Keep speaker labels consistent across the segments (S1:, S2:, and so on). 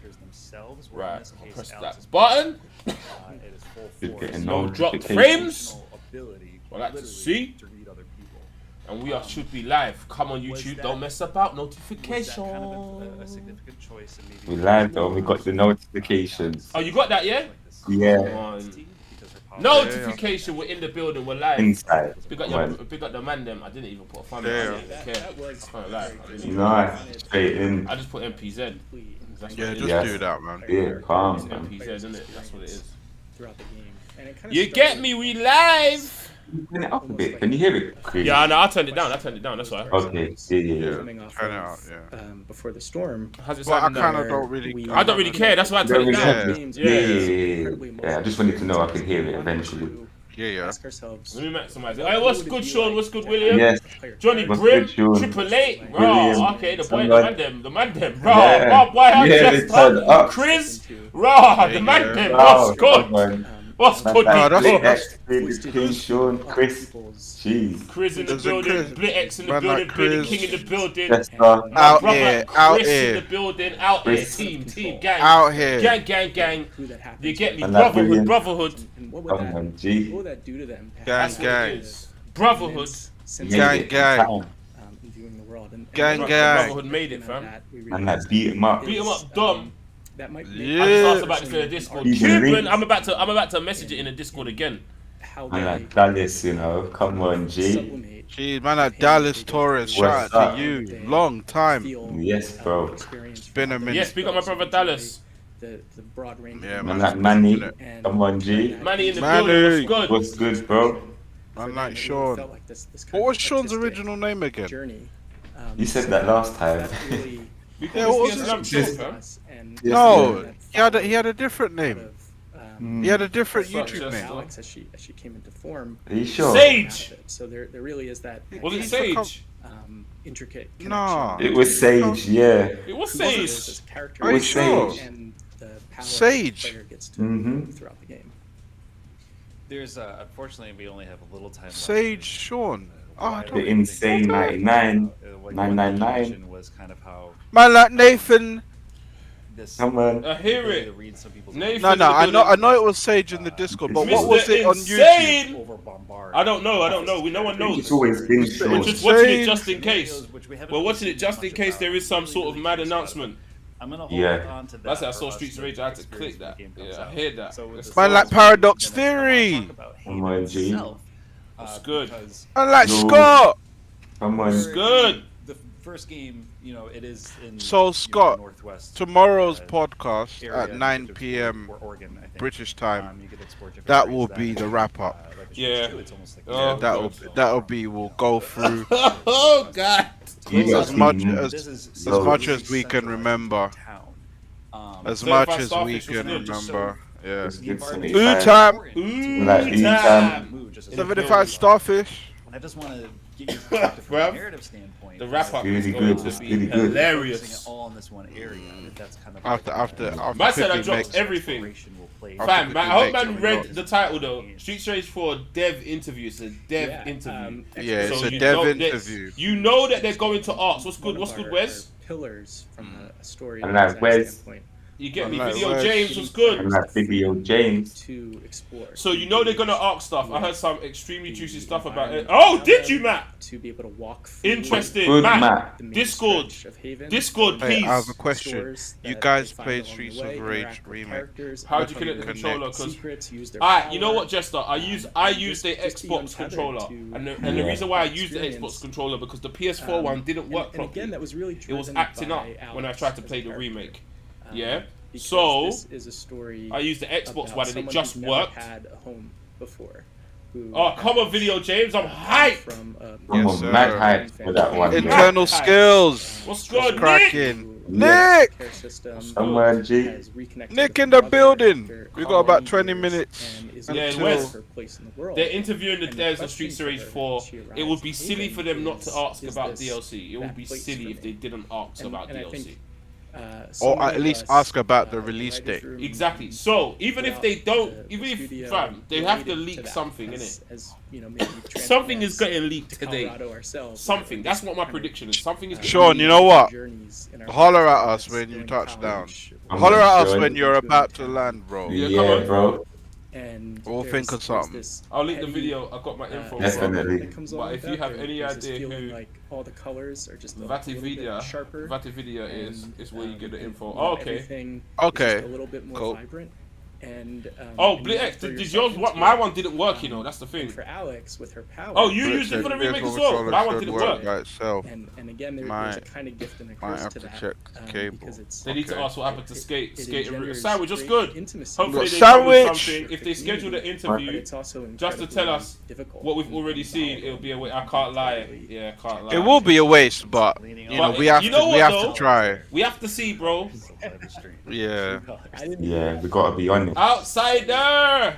S1: characters themselves.
S2: Right,
S1: In this case,
S2: press
S1: Alex's
S2: that button.
S1: it is full force.
S2: No drop frames.
S1: Ability,
S2: I like to see.
S1: to read other people.
S2: And we should be live. Come on, YouTube. Don't mess about notification.
S1: Kind of a significant choice, and maybe
S3: We live though. We got the notifications.
S2: Oh, you got that, yeah?
S3: Yeah.
S2: Notification. We're in the building. We're live.
S3: Inside.
S2: Big up the man them. I didn't even put a fan.
S3: Nice. Straight in.
S2: I just put MPZ.
S4: Yeah, just do that, man.
S3: Yeah, calm.
S2: It's MPZ, isn't it? That's what it is.
S5: Throughout the game. And it kind of
S2: You get me? We live.
S3: Turn it up a bit. Can you hear it?
S2: Yeah, no, I turned it down. That's why.
S3: Okay. Yeah.
S5: coming off
S4: Turn it
S5: of,
S4: out, yeah.
S5: Before the storm.
S2: How's it
S4: But I
S2: sound
S4: kind
S2: now?
S4: of don't really.
S2: I don't really care. That's why I turned it down.
S3: Yeah. I just wanted to know I could hear it eventually.
S4: Yeah.
S5: Ask ourselves.
S2: Let me maximize it. Hey, what's good, Sean? What's good, William?
S3: Yes.
S2: Johnny
S3: What's
S2: Brim,
S3: good, Sean?
S2: Triple Eight, bro.
S3: William.
S2: Okay, the man them, bro.
S3: Yeah.
S2: Why have
S3: Yeah,
S2: just
S3: they turned up.
S2: Chris, bro, the man them. What's good? What's good?
S3: Sean, Chris. Jeez.
S2: Chris in the
S4: There's a
S2: building,
S4: Chris.
S2: Blitz in the
S4: Man
S2: building,
S4: like
S2: Billy
S4: Chris.
S2: King in the building.
S3: Chester.
S4: Out
S2: Brother
S4: here, out
S2: Chris in
S4: here,
S2: the building, out here,
S3: Chris.
S2: team, gang,
S4: out here.
S2: gang.
S5: Who that happened
S2: You get me?
S3: And that
S2: Brotherhood,
S3: William.
S2: brotherhood,
S5: and what would
S3: Come
S5: that,
S3: on, G.
S5: what would that do to them?
S4: Gang,
S2: That's what it
S4: gang.
S2: is. Brotherhood,
S4: Gang, gang.
S5: In viewing the world. And
S4: Gang,
S5: and
S4: gang.
S2: Brotherhood made it, fam.
S3: And that beat him up.
S2: Beat him up, dumb.
S5: That might make
S4: Yeah.
S2: I just asked about this in the Discord.
S3: He's
S2: Cuban,
S3: elite.
S2: I'm about to message it in the Discord again.
S5: how
S3: And
S5: they
S3: that Dallas, you know. Come on, G.
S5: sublimate.
S4: Jeez, man, that Dallas Torres. Shout
S3: What's
S4: out
S3: up?
S4: to you. Long time.
S3: Yes, bro.
S4: It's been a minute.
S2: Yes, speak up my brother Dallas.
S5: The broad range.
S4: Yeah,
S5: of
S3: And
S4: man.
S3: that Manny.
S5: and
S3: Come on, G.
S2: Manny in the
S4: Manny.
S2: building, what's good?
S3: What's good, bro?
S4: Man like
S5: it
S4: Sean.
S5: felt like this kind
S4: What
S5: of
S4: was Sean's
S5: artistic
S4: original name again?
S5: journey.
S3: You said that last time.
S5: That really
S2: We
S4: Yeah,
S2: call
S4: what
S2: this
S4: was
S2: the
S4: his-
S2: Islam
S3: Yes.
S2: show, fam.
S5: us and
S3: Yes,
S4: No,
S5: that
S4: he had a different name.
S5: of,
S4: He had a different
S2: Such
S4: YouTube
S2: a-
S4: name.
S5: Alex as she came into form.
S3: Are you sure?
S2: Sage!
S5: So there really is that
S2: Was it
S4: He's become-
S2: Sage?
S5: intricate connection.
S4: Nah.
S3: It was Sage, yeah.
S2: It was
S5: Who there's
S2: Sage.
S5: this character
S4: Are you
S3: sure?
S5: and the power
S4: Sage.
S5: the player gets to
S3: Mhm.
S5: throughout the game.
S1: There's unfortunately we only have a little time.
S4: Sage Sean. Oh, I
S3: The
S4: don't.
S3: insane 99.
S1: What
S3: 999.
S1: you mentioned was kind of how
S4: Man like Nathan.
S1: this.
S3: Come on.
S2: I hear
S1: ability
S2: it.
S1: to read some people's
S2: Nathan.
S4: No,
S2: in
S4: no,
S2: the
S4: I
S2: building.
S4: know it was Sage in the Discord, but what
S2: Mr.
S4: was it on YouTube?
S2: Insane!
S1: over bombard.
S2: I don't know. No one knows.
S3: It's always been
S2: We're
S3: Sean.
S2: just watching it
S4: Sage.
S2: just in case.
S1: Which we haven't
S2: We're
S1: really
S2: watching it
S1: seen
S2: just in
S1: much
S2: case
S1: about.
S2: there is some
S1: Really,
S2: sort of
S1: really
S2: mad
S1: curious about it.
S2: announcement.
S1: I'm gonna hold
S3: Yeah.
S1: on to that.
S2: That's it. I
S1: for
S2: saw
S1: us
S2: Streets
S1: to
S2: of Rage. I had to
S1: experience
S2: click
S1: when
S2: that.
S1: the game comes
S2: Yeah, I
S1: out.
S2: heard that.
S1: So with
S2: It's
S1: this
S4: Man like
S1: last
S4: Paradox
S1: week, then I
S4: Theory.
S1: wanna talk about
S3: Come
S1: Halo
S3: on, G.
S1: itself,
S2: That's good.
S1: because
S4: Man like
S3: No.
S4: Scott.
S3: Come on.
S2: It's good.
S1: the first game, it is in
S4: So, Scott,
S1: Northwest.
S4: Tomorrow's
S1: uh,
S4: podcast
S1: area,
S4: at 9
S1: which is
S4: p.m.
S1: or Oregon, I think.
S4: British time.
S1: You could explore different
S4: That
S1: areas
S4: will
S1: of
S4: be
S1: that.
S4: the wrap up.
S1: Like the
S2: Yeah.
S1: Streets too, it's almost like
S2: Oh,
S4: That'll be. We'll go through
S2: Oh God.
S3: You got
S4: as much
S3: to-
S4: as
S1: This is
S4: as
S3: So-
S4: much as we can remember.
S1: Town.
S4: As
S2: So
S4: much
S2: if I
S4: as
S2: start
S4: we
S2: this was
S4: can
S2: good, just
S4: remember. Yeah.
S3: It's good to meet
S4: Ooh,
S3: you.
S4: time.
S2: Ooh,
S3: Like, each
S2: time.
S4: 75 starfish.
S1: I just want to get your perspective from a
S2: Bruv,
S1: narrative standpoint.
S2: The wrap up
S3: Really
S2: is
S3: good,
S2: going to
S3: it's
S2: be
S3: really good.
S1: Focusing
S2: hilarious.
S1: it all in this one area. That's kind of
S4: After
S2: Man said I
S4: Pippin
S2: dropped
S4: makes-
S2: everything.
S1: exploration will play.
S4: After
S2: Fam,
S4: Pippin
S2: man, I hope
S4: makes
S2: man
S4: it, we
S2: read
S4: go.
S2: the title though. Street Rage 4 dev interview. It's a dev interview.
S4: Yeah, it's
S2: So
S4: a
S2: you
S4: dev
S2: know that-
S4: interview.
S2: You know that they're going to arcs. What's good? What's good, Wes?
S5: Pillars from a story
S3: And like,
S5: design
S3: Wes-
S5: standpoint
S2: You get me?
S4: Alright,
S2: Video
S4: Wes.
S2: James was good.
S3: And that video James.
S5: to explore.
S2: So you know they're gonna arc stuff. I heard some extremely juicy stuff about it. Oh, did you, Matt?
S5: To be able to walk through
S2: Interesting,
S3: Good,
S2: Matt.
S3: Matt.
S5: the main
S2: Discord.
S5: stretch of Haven,
S2: Discord,
S4: Hey,
S2: please.
S4: I have a question.
S5: stores
S4: You
S5: that
S4: guys
S5: they find
S4: played
S5: along
S4: Streets
S5: the way,
S4: of Rage
S5: interact with
S4: remake.
S5: characters,
S2: How'd you
S5: how
S2: connect the
S4: connect
S2: controller? Because
S5: secrets, use their
S2: Alright, you know
S5: power.
S2: what, Jester? I use the
S5: just be
S2: Xbox
S5: untethered
S2: controller,
S5: to
S2: and the reason why I used the
S5: experience.
S2: Xbox controller because the PS4 one didn't work
S5: and
S2: properly.
S5: again, that was really
S2: It was
S5: driven
S2: acting
S5: by
S2: up when I
S5: Alex
S2: tried to
S5: as
S2: play
S5: a
S2: the
S5: character.
S2: remake.
S5: Um,
S2: Yeah.
S5: because
S2: So
S5: this is a story
S2: I used the Xbox
S5: about
S2: one and it
S5: someone
S2: just
S5: who's never
S2: worked.
S5: had a home before. Who
S2: Oh, come on, Video James, I'm hyped.
S5: from
S3: I'm
S4: Yes,
S3: on
S4: sir.
S3: mad hype for that one. man.
S4: Internal skills.
S2: What's good, Nick?
S4: Cracking.
S3: Yeah.
S4: Nick!
S5: care system
S3: Somewhere, G.
S5: has reconnected
S4: Nick
S5: with
S4: in
S5: her
S4: the
S5: mother
S4: building.
S5: after
S4: We got about
S5: 20
S4: 20
S5: years
S4: minutes
S5: and is
S2: Yeah,
S5: looking
S2: Wes.
S5: for her place in the world.
S2: They're interviewing the
S5: And
S2: devs of
S5: question
S2: Streets
S5: for
S2: of Rage
S5: her
S2: 4.
S5: when she
S2: It would be
S5: arrives in
S2: silly
S5: Haven
S2: for them not to
S5: is-
S2: ask
S5: is
S2: about
S5: this
S2: DLC. It would
S5: that
S2: be
S5: place
S2: silly
S5: for
S2: if
S5: me?
S2: they didn't ask
S5: And-
S2: about
S5: and I
S2: DLC.
S5: think
S4: Or at least ask about the release date.
S2: Exactly. So even if they don't, even if fam, they have to leak something, innit? Something is getting leaked today. Something. That's what my prediction is. Something is.
S4: Sean, you know what? Holler at us when you touch down. Holler at us when you're about to land, bro.
S3: Yeah, bro.
S5: And
S4: we'll think of something.
S2: I'll link the video. I got my info.
S3: Definitely.
S2: But if you have any idea who
S5: like all the colors are just
S2: sharper, Vatividia is where you get the info.
S5: Oh,
S2: okay.
S4: Okay.
S5: A little bit more
S4: cool.
S5: vibrant. And
S2: Playerz, did yours? What? My one didn't work. You know, that's the thing.
S5: For Alex with her power.
S2: Oh, you used it for the remake as well. My one didn't work.
S4: By itself.
S5: And again, there's a kind of gift and a curse to that.
S4: Check the cable.
S5: Because it's,
S2: They need to ask what happened to Skate and Sandwich. Just good. Hopefully they
S4: Sandwich.
S2: come with something. If they schedule the interview, just to tell us what we've already seen, it'll be a way. I can't lie. Yeah, I can't lie.
S4: It will be a waste, but you know we have to try.
S2: We have to see, bro.
S4: Yeah.
S3: Yeah, we gotta be on it.
S2: Outsider.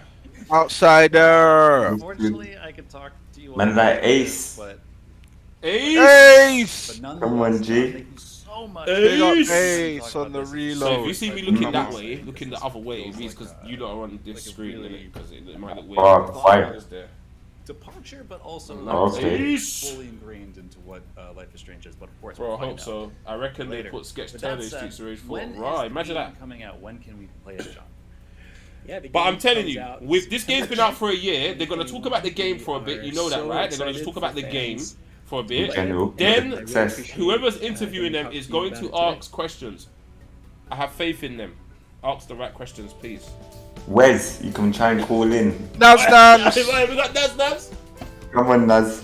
S4: Outsider.
S1: Unfortunately, I can talk to you.
S3: Man, like Ace.
S1: But
S4: Ace.
S3: Come on, G.
S1: thank you so much.
S4: Big up
S2: Ace.
S4: Ace on the
S2: So if
S4: reload.
S2: you see me looking that way, looking the other way, it means because you lot are on this screen, innit? Because it might look weird.
S3: Oh, fire.
S1: Departure, but also
S3: Okay.
S1: fully ingrained into what Life is Strange is. But of course,
S2: Bro,
S1: we'll
S2: I
S1: find
S2: hope
S1: out
S2: so. I reckon
S1: later.
S2: they put Sketch
S1: With
S2: 10
S1: that
S2: in
S1: said,
S2: Streets of Rage 4.
S1: when is
S2: Right,
S1: the
S2: imagine
S1: game
S2: that.
S1: coming out? When can we play it, John?
S5: Yeah, the
S2: But
S5: game
S2: I'm telling
S5: comes
S2: you,
S5: out
S2: with this game's been
S5: September
S2: out for a year, they're gonna talk about the game for a bit. You know that,
S5: so
S2: right? They're gonna just talk about the
S5: excited
S2: game
S5: for
S2: for a bit.
S3: General.
S2: Then
S3: Success.
S2: whoever's interviewing them is going to ask questions. I have faith in them. Ask the right questions, please.
S3: Wes, you can try and call in.
S4: That's dance.
S2: We got Dance.
S3: Come on, Naz.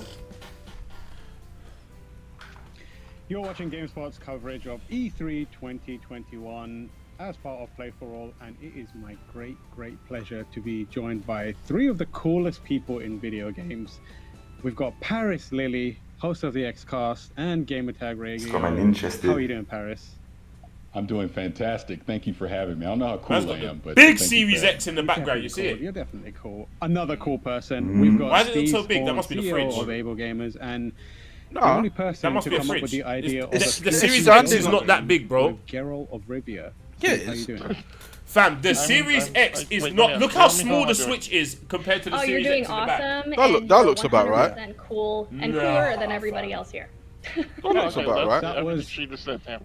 S6: You're watching GameSpot's coverage of E3 2021 as part of Play for All, and it is my great pleasure to be joined by three of the coolest people in video games. We've got Paris Lilly, host of the Xcast and Gamertag Radio.
S3: Come on, interested.
S6: How are you doing, Paris?
S7: I'm doing fantastic. Thank you for having me. I don't know how cool
S2: Man's
S7: I
S2: got
S7: am,
S2: the
S7: but
S2: big
S7: thank you
S2: Series
S7: for
S2: X in the background. You see
S6: Cool.
S2: it?
S6: You're definitely cool. Another cool person. We've got
S2: Why is it
S6: Steve
S2: so big? That
S6: Spawn,
S2: must be the
S6: CEO
S2: fridge.
S6: of Able Gamers, and the
S4: No,
S6: only person
S2: that must
S6: to
S2: be a
S6: come up
S2: fridge.
S6: with the idea of
S2: The
S6: a
S2: Series
S4: It's
S2: X is not that big, bro.
S6: with Geralt of Rivia.
S4: Yeah, it
S6: How you
S4: is.
S6: doing?
S2: Fam, the Series X is
S8: wait,
S2: not.
S8: wait,
S2: Look
S8: wait,
S2: how
S8: let me know
S2: small
S8: how
S2: the
S8: I'm doing.
S2: Switch is compared to the
S9: Oh, you're
S2: Series
S9: doing
S2: X in the back.
S9: awesome.
S4: That look-
S9: and
S4: that
S9: you're
S4: looks about right.
S9: 100% cool and
S2: Nah.
S9: cooler than everybody else here.
S4: That looks about right.
S6: That was-
S8: She just said, yeah,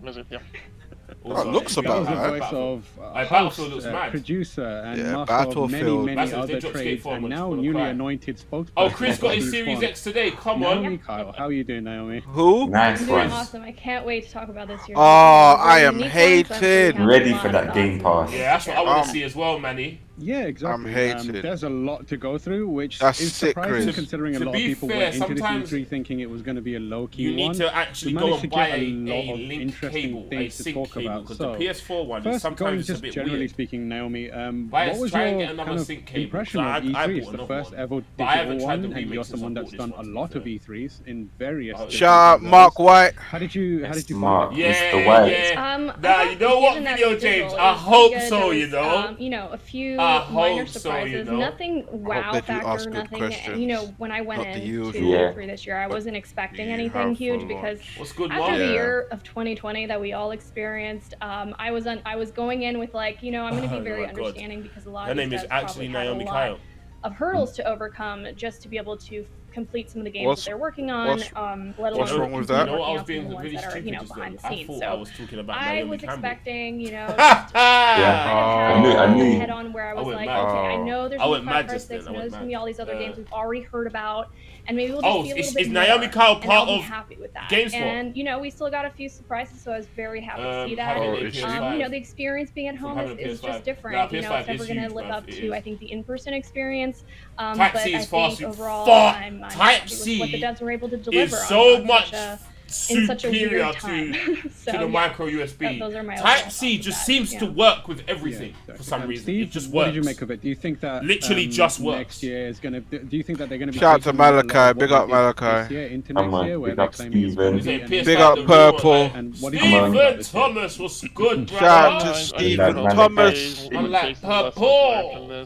S4: That looks
S6: That
S4: about
S6: was the
S4: right.
S6: voice of
S2: Like,
S6: host,
S2: Battlefield looks mad.
S6: producer, and
S4: Yeah,
S6: master of
S4: Battlefield.
S6: many
S2: Massive, they
S6: other
S2: dropped
S6: trades,
S2: Skate
S6: and
S2: 4
S6: now
S2: on the
S6: newly
S2: cry.
S6: anointed spokesperson.
S2: Oh, Chris got
S6: for
S2: his
S6: Steve
S2: Series
S6: Spawn.
S2: X today. Come on.
S6: Naomi Kyle, how are you doing, Naomi?
S4: Who?
S3: Nice
S9: I'm doing
S3: one.
S9: awesome. I can't wait to talk about this year.
S4: Oh, I am
S9: Unique ones, I'm
S4: hated.
S9: really happy
S3: Ready
S9: about
S3: for that
S9: it.
S3: Game Pass.
S2: Yeah, that's what I want to see as well, Manny.
S6: Yeah, exactly.
S4: I'm hated.
S6: There's a lot to go through, which
S4: That's
S6: is
S4: sick,
S6: surprising
S4: Chris.
S6: considering a
S2: To
S6: lot of
S2: be
S6: people
S2: fair,
S6: went into
S2: sometimes
S6: this E3 thinking it was going to be a low-key
S2: You need
S6: one.
S2: to actually
S6: We
S2: go
S6: managed
S2: and
S6: to
S2: buy
S6: get
S2: a
S6: lot of
S2: link
S6: interesting
S2: cable, a
S6: things to
S2: sync
S6: talk
S2: cable,
S6: about.
S2: because
S6: So,
S2: the PS4 one is
S6: first, going
S2: sometimes it's a
S6: just
S2: bit
S6: generally
S2: weird.
S6: speaking, Naomi,
S2: Buy
S6: what
S2: it,
S6: was
S2: try and
S6: your
S2: get another
S6: kind of
S2: sync cable.
S6: impression
S2: So
S6: of
S2: I
S6: E3?
S2: bought
S6: It's the
S2: another
S6: first
S2: one.
S6: ever
S2: But I haven't
S6: digital
S2: tried the
S6: one, and you're
S2: remakes since I
S6: someone
S2: bought
S6: that's
S2: this
S6: done
S2: one,
S6: a
S2: to be
S6: lot of
S2: fair.
S6: E3s in various.
S2: Oh,
S6: different
S4: Shout out
S6: levels.
S4: Mark White.
S6: How did you
S3: Mark.
S6: find it?
S3: Mr. White.
S2: Yeah.
S9: I
S2: Nah,
S9: thought
S2: you know what,
S9: given that
S2: Video
S9: it's
S2: James?
S9: digital,
S2: I
S9: it was
S2: hope
S9: pretty good.
S2: so,
S9: There
S2: you
S9: was,
S2: know.
S9: A few
S2: I
S9: minor
S2: hope so, you
S9: surprises.
S2: know.
S9: Nothing wow
S4: they do
S9: factor.
S4: ask good
S9: Nothing.
S4: questions.
S9: You know, when I went
S4: Not the
S9: into
S4: usual.
S3: Yeah.
S9: E3 this year, I wasn't expecting
S4: You
S9: anything
S4: have
S9: huge
S4: full
S9: because
S4: launch.
S2: What's good,
S9: after
S2: Mark?
S9: the
S4: Yeah.
S9: year of 2020 that we all experienced, I was going in with like, I'm going to be
S2: Oh
S9: very
S2: my God.
S9: understanding because a lot
S2: Her
S9: of these
S2: name is
S9: guys
S2: actually
S9: probably
S2: Naomi
S9: had a
S2: Kyle.
S9: lot of hurdles to overcome just to be able to complete some of the games
S4: What's-
S9: that they're working on.
S4: what's-
S9: Let alone
S4: what's wrong with
S9: continue
S4: that?
S2: You know what, I was
S9: working
S2: being
S9: on some of the
S2: really
S9: ones that are,
S2: stupid just
S9: behind
S2: then.
S9: the
S2: I
S9: scenes.
S2: thought
S9: So
S2: I was talking about
S9: I
S2: Naomi
S9: was
S2: Campbell.
S9: expecting,
S3: Yeah.
S2: Yeah.
S3: I knew.
S9: head on where I was
S2: went
S9: like,
S2: mad.
S9: okay, I know there's
S2: I
S9: gonna
S2: went
S9: be
S2: mad
S9: Far
S2: just
S9: Cry 6,
S2: then.
S9: I
S2: I
S9: know
S2: went
S9: there's gonna be all these other
S2: mad.
S9: games we've already heard about, and maybe we'll just see a little bit
S2: is
S9: more.
S2: Naomi Kyle
S9: and I'll
S2: part
S9: be
S2: of
S9: happy with that.
S2: GameSpot?
S9: And we still got a few surprises, so I was very happy to see that.
S2: having
S4: Oh,
S2: a
S4: is she?
S2: PS5.
S9: The experience being at home
S2: having a
S9: is
S2: PS5.
S9: just different.
S2: Nah,
S9: It's
S2: PS5
S9: never
S2: is
S9: going to
S2: huge,
S9: live
S2: bruv.
S9: up
S2: It
S9: to,
S2: is.
S9: I think, the in-person experience.
S2: Type
S9: but
S2: C
S9: I
S2: is far
S9: think
S2: too
S9: overall,
S2: far.
S9: I'm
S2: Type
S9: happy with
S2: C
S9: what the devs were able to deliver
S2: is so
S9: on
S2: much
S9: in such a
S2: superior
S9: weird time. So,
S2: to the
S9: yeah,
S2: micro USB.
S9: those are my
S2: Type
S9: overall
S2: C
S9: thoughts
S2: just
S9: with
S2: seems
S9: that,
S2: to
S9: yeah.
S2: work with everything
S6: exactly.
S2: for some reason.
S6: Steve,
S2: It just
S6: what
S2: works.
S6: did you make of it? Do you think that
S2: Literally just works.
S6: next year is gonna? Do you think that they're gonna be?
S4: Shout out to
S6: taking a lot of
S4: Malachi.
S6: what
S4: Big
S6: we
S4: up
S6: did
S4: Malachi.
S6: this year into
S3: Come
S6: next
S3: on,
S6: year, where
S3: big
S6: they're
S3: up
S6: claiming it's
S3: Steven.
S6: gonna
S2: Is
S6: be
S2: it
S6: an
S2: PS5
S4: Big
S2: the
S4: up
S2: real one,
S4: Purple.
S2: like,
S6: And what did you think about
S2: Stephen
S6: this year?
S2: Thomas was good, bro.
S4: Shout out to
S3: I
S4: Stephen
S3: like
S4: Thomas.
S2: I'm like Purple.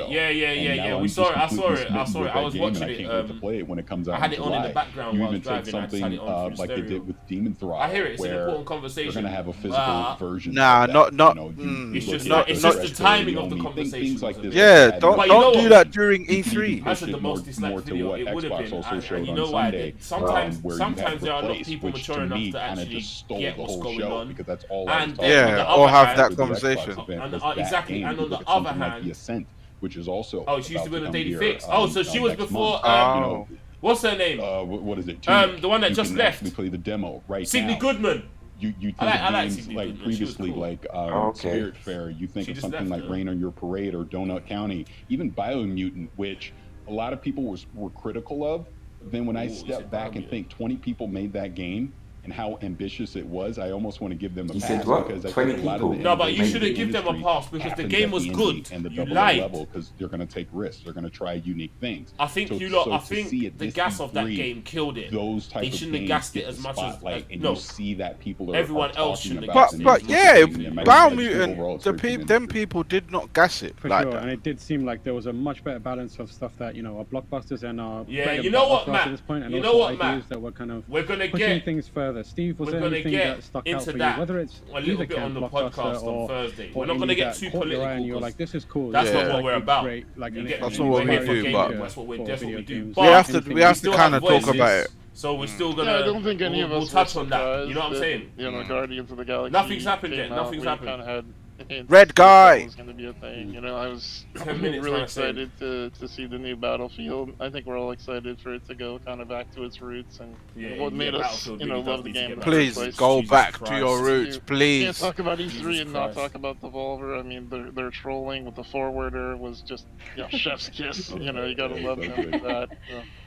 S7: ago.
S2: Yeah. We saw it. I saw it. I was watching it.
S7: I can't wait to play it when it comes out.
S2: I had it on in the background while I was driving.
S7: Something like they did with Demon Throttle.
S2: I hear it. It's an
S7: where
S2: important conversation.
S7: they're gonna have a physical version.
S4: Nah,
S7: of that.
S4: not.
S2: It's just the timing of the conversation.
S7: Things like this.
S4: Yeah, don't do that during E3.
S2: I said the most disliked video. It would have been. And you know why? Sometimes there are not people mature enough to actually get what's going on.
S7: Because that's all.
S4: Or have that conversation.
S2: Exactly. And on the other hand,
S7: which is also
S2: she used to be on the Daily Fix. So she was before. What's her name?
S7: What is it?
S2: The one that just left.
S7: We play the demo right
S2: Sydney
S7: now.
S2: Goodman.
S7: You think
S2: I like
S7: of games
S2: Sydney
S7: like
S2: Goodman.
S7: previously,
S2: Cool.
S7: like
S3: Okay.
S7: Spirit Fair. You think
S2: She
S7: of
S2: just
S7: something
S2: left,
S7: like Rain on Your Parade or Donut County, even Biomutant, which a lot of people were critical of. Then when I step back and think 20 people made that game and how ambitious it was, I almost want to give them a
S3: You
S7: pass
S3: said what?
S7: because I
S3: 20
S7: think a lot
S3: people?
S7: of the
S2: No, but you
S7: innovation
S2: shouldn't
S7: in
S2: give them a
S7: industry
S2: pass because the
S7: happens
S2: game
S7: at
S2: was
S7: the
S2: good.
S7: indie and the
S2: You
S7: double
S2: lied.
S7: level because they're going to take risks. They're going to try unique things.
S2: I think
S7: So-
S2: you lot.
S7: so
S2: I
S7: to
S2: think
S7: see it
S2: the
S7: this
S2: gas of that
S7: E3,
S2: game killed it.
S7: Those type
S2: They
S7: of
S2: shouldn't have
S7: games
S2: gassed
S7: get
S2: it as
S7: the
S2: much as
S7: spotlight, and
S2: no.
S7: you see that people are
S2: Everyone
S7: are
S2: else
S7: talking
S2: shouldn't have
S7: about
S2: gassed
S7: it
S2: it.
S4: But
S7: as much
S4: yeah,
S7: as they did.
S4: Biomutant,
S7: Overall, it's
S4: the
S7: very
S4: them
S7: tremendous.
S4: people did not gas it
S6: For
S4: like
S6: sure,
S4: that.
S6: and it did seem like there was a much better balance of stuff that are blockbusters and are
S2: Yeah,
S6: bread and
S2: you know what,
S6: butter for us
S2: Matt?
S6: at this point, and
S2: You
S6: also
S2: know what,
S6: ideas
S2: Matt?
S6: that were kind of
S2: We're gonna
S6: pushing
S2: get.
S6: things further. Steve, was
S2: We're
S6: there
S2: gonna
S6: anything
S2: get
S6: that stuck out
S2: into
S6: for you,
S2: that
S6: whether it's
S2: a little
S6: either
S2: bit on
S6: camp
S2: the
S6: blockbuster
S2: podcast on
S6: or
S2: Thursday.
S6: or
S2: We're not gonna
S6: indie
S2: get
S6: that
S2: too
S6: caught your eye and
S2: political.
S6: you're like, this is cool.
S2: That's
S6: this
S2: not
S6: is
S2: what
S6: like
S2: we're
S6: a
S2: about.
S6: great, like,
S2: You
S6: an
S2: get me?
S4: That's not what
S2: We're
S4: we
S2: here for
S4: do,
S2: gaming,
S4: but-
S2: that's what we
S6: for
S2: that's what
S6: video
S2: we do.
S6: games.
S2: But
S4: We have to
S2: still
S4: kind of
S2: have
S4: talk
S2: voices,
S4: about it.
S2: So we're still gonna.
S8: Yeah, I don't think any of
S2: we'll
S8: us
S2: touch
S8: were
S2: on that. You know what I'm
S8: surprised
S2: saying?
S8: that, Guardians of the Galaxy.
S2: Nothing's happened
S8: came
S2: yet,
S8: out.
S2: nothing's
S8: We
S2: happened.
S8: kind of had hints
S4: Red
S8: that
S4: guy.
S8: that was going to be a thing. I was
S2: 10 minutes
S8: really
S2: on a thing.
S8: excited to see the new Battlefield. I think we're all excited for it to go kind of back to its roots and what made us,
S2: Battlefield really
S8: love
S2: does
S8: the
S2: need to
S8: game.
S2: get
S8: in
S2: back
S8: the
S2: to
S4: Please
S8: first place.
S4: go
S2: Jesus
S4: back
S2: Christ.
S4: to your roots,
S8: You can't
S4: please.
S8: talk about E3
S2: Jesus
S8: and not
S2: Christ.
S8: talk about Devolver. I mean, their trolling with the forwarder was just chef's kiss. You gotta love them for that.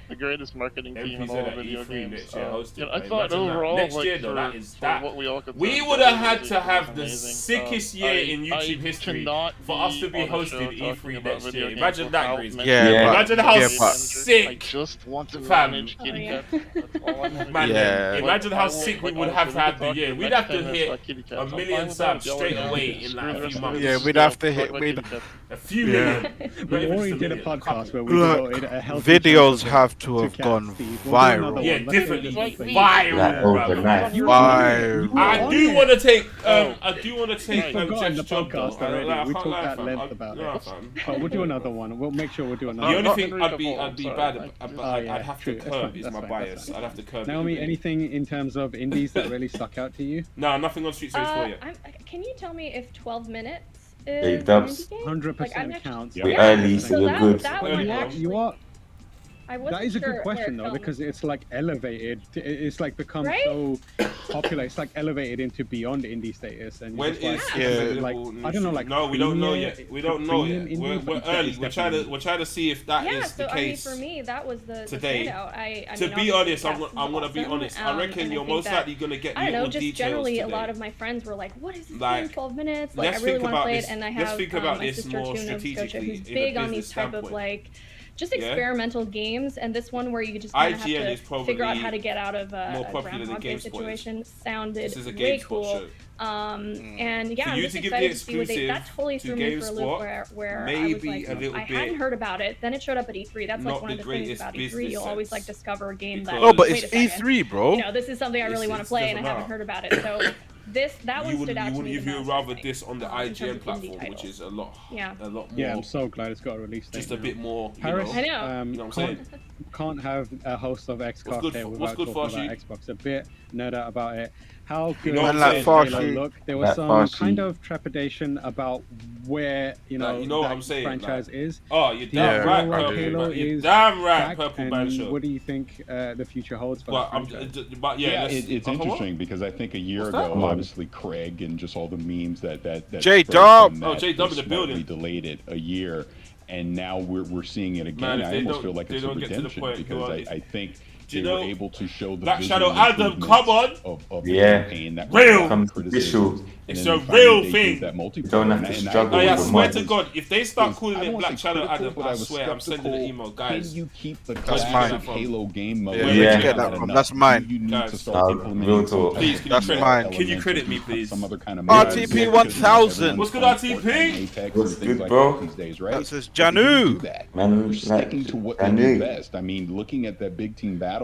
S8: The greatest marketing team in
S2: MPs
S8: all
S2: at
S8: video
S2: E3
S8: games.
S2: next year hosted.
S8: I thought
S2: Imagine that.
S8: overall,
S2: Next
S8: like,
S2: year, though,
S8: for,
S2: that is
S8: for
S2: that.
S8: what we all could
S2: We
S8: say,
S2: would have
S8: the
S2: had
S8: music
S2: to
S8: was
S2: have the
S8: amazing.
S2: sickest year in YouTube history for us to be
S8: on the show
S2: hosting
S8: talking
S2: E3
S8: about
S2: next
S8: video
S2: year.
S8: games
S2: Imagine that,
S8: without
S2: Grizz.
S8: mentioning
S4: Yeah,
S2: Imagine how
S4: yeah, but-
S2: sick.
S8: I just want to
S2: Fam.
S8: manage kitty
S9: yeah.
S8: cats. That's all I want to
S2: Man,
S8: do.
S4: Yeah.
S2: imagine how
S8: Like,
S2: sick we
S8: like,
S2: would have to have the
S8: talk
S2: year.
S8: the
S2: We'd
S8: next
S2: have to
S8: 10 minutes
S2: hit
S8: about kitty cats.
S2: a
S8: I'm
S2: million
S8: fine with
S2: subs
S8: that. Yell
S2: straight
S8: it out.
S2: away in
S8: Screw
S2: like
S8: the
S2: a
S8: rest
S2: few
S8: of
S2: months.
S8: it.
S4: Yeah,
S8: Just
S4: we'd have to
S8: talk
S4: hit-
S8: about
S4: we'd-
S8: kitty cats.
S2: A few
S4: Yeah.
S2: million.
S6: We already did a podcast where we
S4: Look,
S6: devoted a healthy
S4: videos
S6: chunk of it
S4: have to have
S6: cats,
S4: gone
S6: Steve. We'll do another
S4: viral.
S2: Yeah,
S6: one. Let's do
S2: definitely
S6: this
S8: Like
S6: one.
S8: me.
S3: Like
S2: Viral,
S3: overnight.
S2: bro.
S4: Viral.
S2: I do want to take. I do want to take.
S6: You've forgotten the
S2: Jeff's job,
S6: podcast
S2: though.
S6: already.
S2: I
S6: We
S2: can't
S6: talked
S2: lie,
S6: at
S2: fam.
S6: length about
S2: No,
S6: it.
S2: fam.
S6: But we'll do another one. We'll make sure we'll do
S2: The
S6: another
S2: only
S6: one.
S2: thing I'd be
S8: Sorry,
S2: bad.
S8: like,
S2: I'd have to
S6: true. That's
S2: curb
S6: fine,
S2: is
S6: that's
S2: my
S6: fine,
S2: bias.
S6: that's fine.
S2: I'd have to curb. it a
S6: Naomi,
S2: bit.
S6: anything in terms of indies that really stuck out to you?
S2: No, nothing on Street Series 4 yet.
S9: Can you tell me if 12 minutes
S3: Hey,
S9: is an
S3: Dubs.
S9: indie game?
S6: 100%
S9: Like,
S6: counts.
S3: We
S9: Yeah,
S3: early, so we're
S9: that,
S3: good.
S9: That
S2: Well,
S9: one
S2: you are-
S9: actually,
S6: You are.
S9: I wasn't
S6: That is a
S9: sure
S6: good
S9: where
S6: question
S9: it
S6: though,
S9: fell.
S6: because it's like elevated. It's like become
S9: Right?
S6: so popular. It's like elevated into beyond indie status. And
S2: When
S6: you're
S2: is
S6: just
S4: Yeah.
S6: like I don't know, like
S2: no, we don't know
S6: premier-
S2: yet. We don't know
S6: premium
S2: yet.
S6: indie,
S2: We're
S6: but
S2: early.
S6: it's
S2: We're trying
S6: definitely-
S2: to see if that
S9: Yeah,
S2: is the
S9: so I mean,
S2: case.
S9: for me, that was the
S2: today.
S9: standout. I
S2: To
S9: mean,
S2: be honest,
S9: obviously,
S2: I'm gonna be
S9: awesome.
S2: honest. I reckon
S9: and I
S2: you're
S9: think
S2: most
S9: that-
S2: likely gonna get
S9: I don't know,
S2: little
S9: just
S2: details
S9: generally
S2: today.
S9: a lot of my friends were like, what is this
S2: Like,
S9: game, 12 minutes? Like, I
S2: let's
S9: really
S2: think
S9: want to
S2: about
S9: play
S2: this-
S9: it, and I
S2: let's
S9: have
S2: think about
S9: my
S2: this
S9: sister
S2: more
S9: too, Nova Scotia,
S2: strategically
S9: who's
S2: in a
S9: big on
S2: business
S9: these type of
S2: standpoint.
S9: like just
S2: Yeah?
S9: experimental games, and this one where you just kind of
S2: IGN is
S9: have to
S2: probably
S9: figure out how to get out of
S2: more
S9: a
S2: popular than
S9: Groundhog Day
S2: GameSpot is.
S9: situation sounded
S2: This is a
S9: way
S2: GameSpot
S9: cool.
S2: show.
S9: And yeah,
S2: For
S9: I'm
S2: you
S9: just
S2: to give the
S9: excited to see what they. That
S2: exclusive
S9: totally
S2: to
S9: threw me for a loop
S2: GameSpot,
S9: where I was
S2: maybe
S9: like,
S2: a little
S9: I
S2: bit
S9: hadn't heard about it. Then it showed up at E3. That's
S2: not
S9: like one of
S2: the
S9: the things
S2: greatest
S9: about E3.
S2: business
S9: You'll always like
S2: sense.
S9: discover a game that.
S2: Because-
S4: Oh, but
S9: wait
S4: it's
S9: a second,
S4: E3, bro.
S9: You know, this is something I really want to play, and I
S2: doesn't
S9: haven't
S2: matter.
S9: heard about it. So that one stood out to me.
S2: If
S9: the
S2: you
S9: most,
S2: rather
S9: I think,
S2: this on the
S9: in terms
S2: IGN
S9: of indie
S2: platform, which
S9: titles.
S2: is a lot
S9: Yeah.
S2: more.
S6: Yeah, I'm so glad it's got a release date.
S2: just a
S6: now.
S2: bit more. You
S6: Paris,
S2: know.
S9: I know.
S2: You know what I'm
S6: can't have a host of XCast
S2: good
S6: here
S2: for-
S6: without
S2: what's good for
S6: talking about
S2: Farshi?
S6: Xbox. A bit nerd out about it. How good
S2: know what
S6: does
S2: I'm
S4: saying?
S6: Halo
S4: Farshi.
S6: look? There was
S3: Like
S6: some
S3: Farshi.
S6: kind of trepidation about where
S2: you know what
S6: that
S2: I'm saying,
S6: franchise
S2: like-
S6: is.
S2: Oh, you're
S6: Do you
S2: damn
S6: feel
S2: right,
S6: like
S2: Purple.
S6: Halo
S2: You're
S6: is
S2: damn right,
S6: back,
S2: Purple
S6: and
S2: Band Show.
S6: what do you think the future holds for
S2: But,
S6: the franchise?
S2: but yeah, let's-
S7: it's
S2: what?
S7: interesting because I think a year
S2: What's that?
S7: ago, obviously Craig and just all the memes that
S4: J-Dub!
S7: spread from
S2: Oh,
S7: that,
S2: J-Dub in
S7: they
S2: the building.
S7: smartly delayed it a year, and now we're seeing it again.
S2: Man, if
S7: I
S2: they
S7: almost
S2: don't-
S7: feel like
S2: they
S7: it's a
S2: don't get to the
S7: redemption
S2: point,
S7: because
S2: Duarte.
S7: I think
S2: Do
S7: they
S2: you
S7: were
S2: know
S7: able to show the
S2: Black
S7: visual
S2: Shadow Adam,
S7: improvements
S2: come on!
S7: of the
S3: Yeah.
S7: campaign that
S2: Real.
S7: was
S3: Comes official.
S2: It's
S7: and then
S2: a
S7: finally
S2: real
S7: they
S2: thing.
S7: did that multiplayer,
S3: don't have
S7: and
S3: to
S7: I
S3: struggle
S2: I
S3: with the
S2: swear to
S3: mods.
S2: God, if they start calling
S7: I
S2: it
S7: don't wanna
S2: Black
S7: say
S2: Shadow
S7: critical,
S2: Adam,
S7: but
S2: I
S7: was
S2: swear I'm sending an
S7: skeptical.
S2: email, guys.
S7: Can you keep the
S2: That's
S7: classic
S2: mine.
S7: Halo game mode?
S2: Yeah,
S3: where did you
S7: Not
S3: get
S4: that from?
S7: enough.
S4: That's mine.
S7: You need
S2: Guys.
S7: to start
S3: Real
S7: implementing some
S3: talk.
S7: type
S2: Please,
S7: of
S2: can
S4: That's
S2: you
S4: mine.
S2: Can you credit me, please?
S7: Some other kind of
S4: RTP
S7: mode.
S4: 1000.
S2: What's good,
S7: Fortnite
S2: RTP?
S7: and Apex and
S3: What's
S7: things
S3: good,
S7: like
S3: bro?
S7: that these days, right?
S4: That says
S7: But you
S4: Janu.
S7: do that.
S3: Man,
S7: We're sticking to what they
S3: Janu.
S7: do best. I mean, looking at that big team battle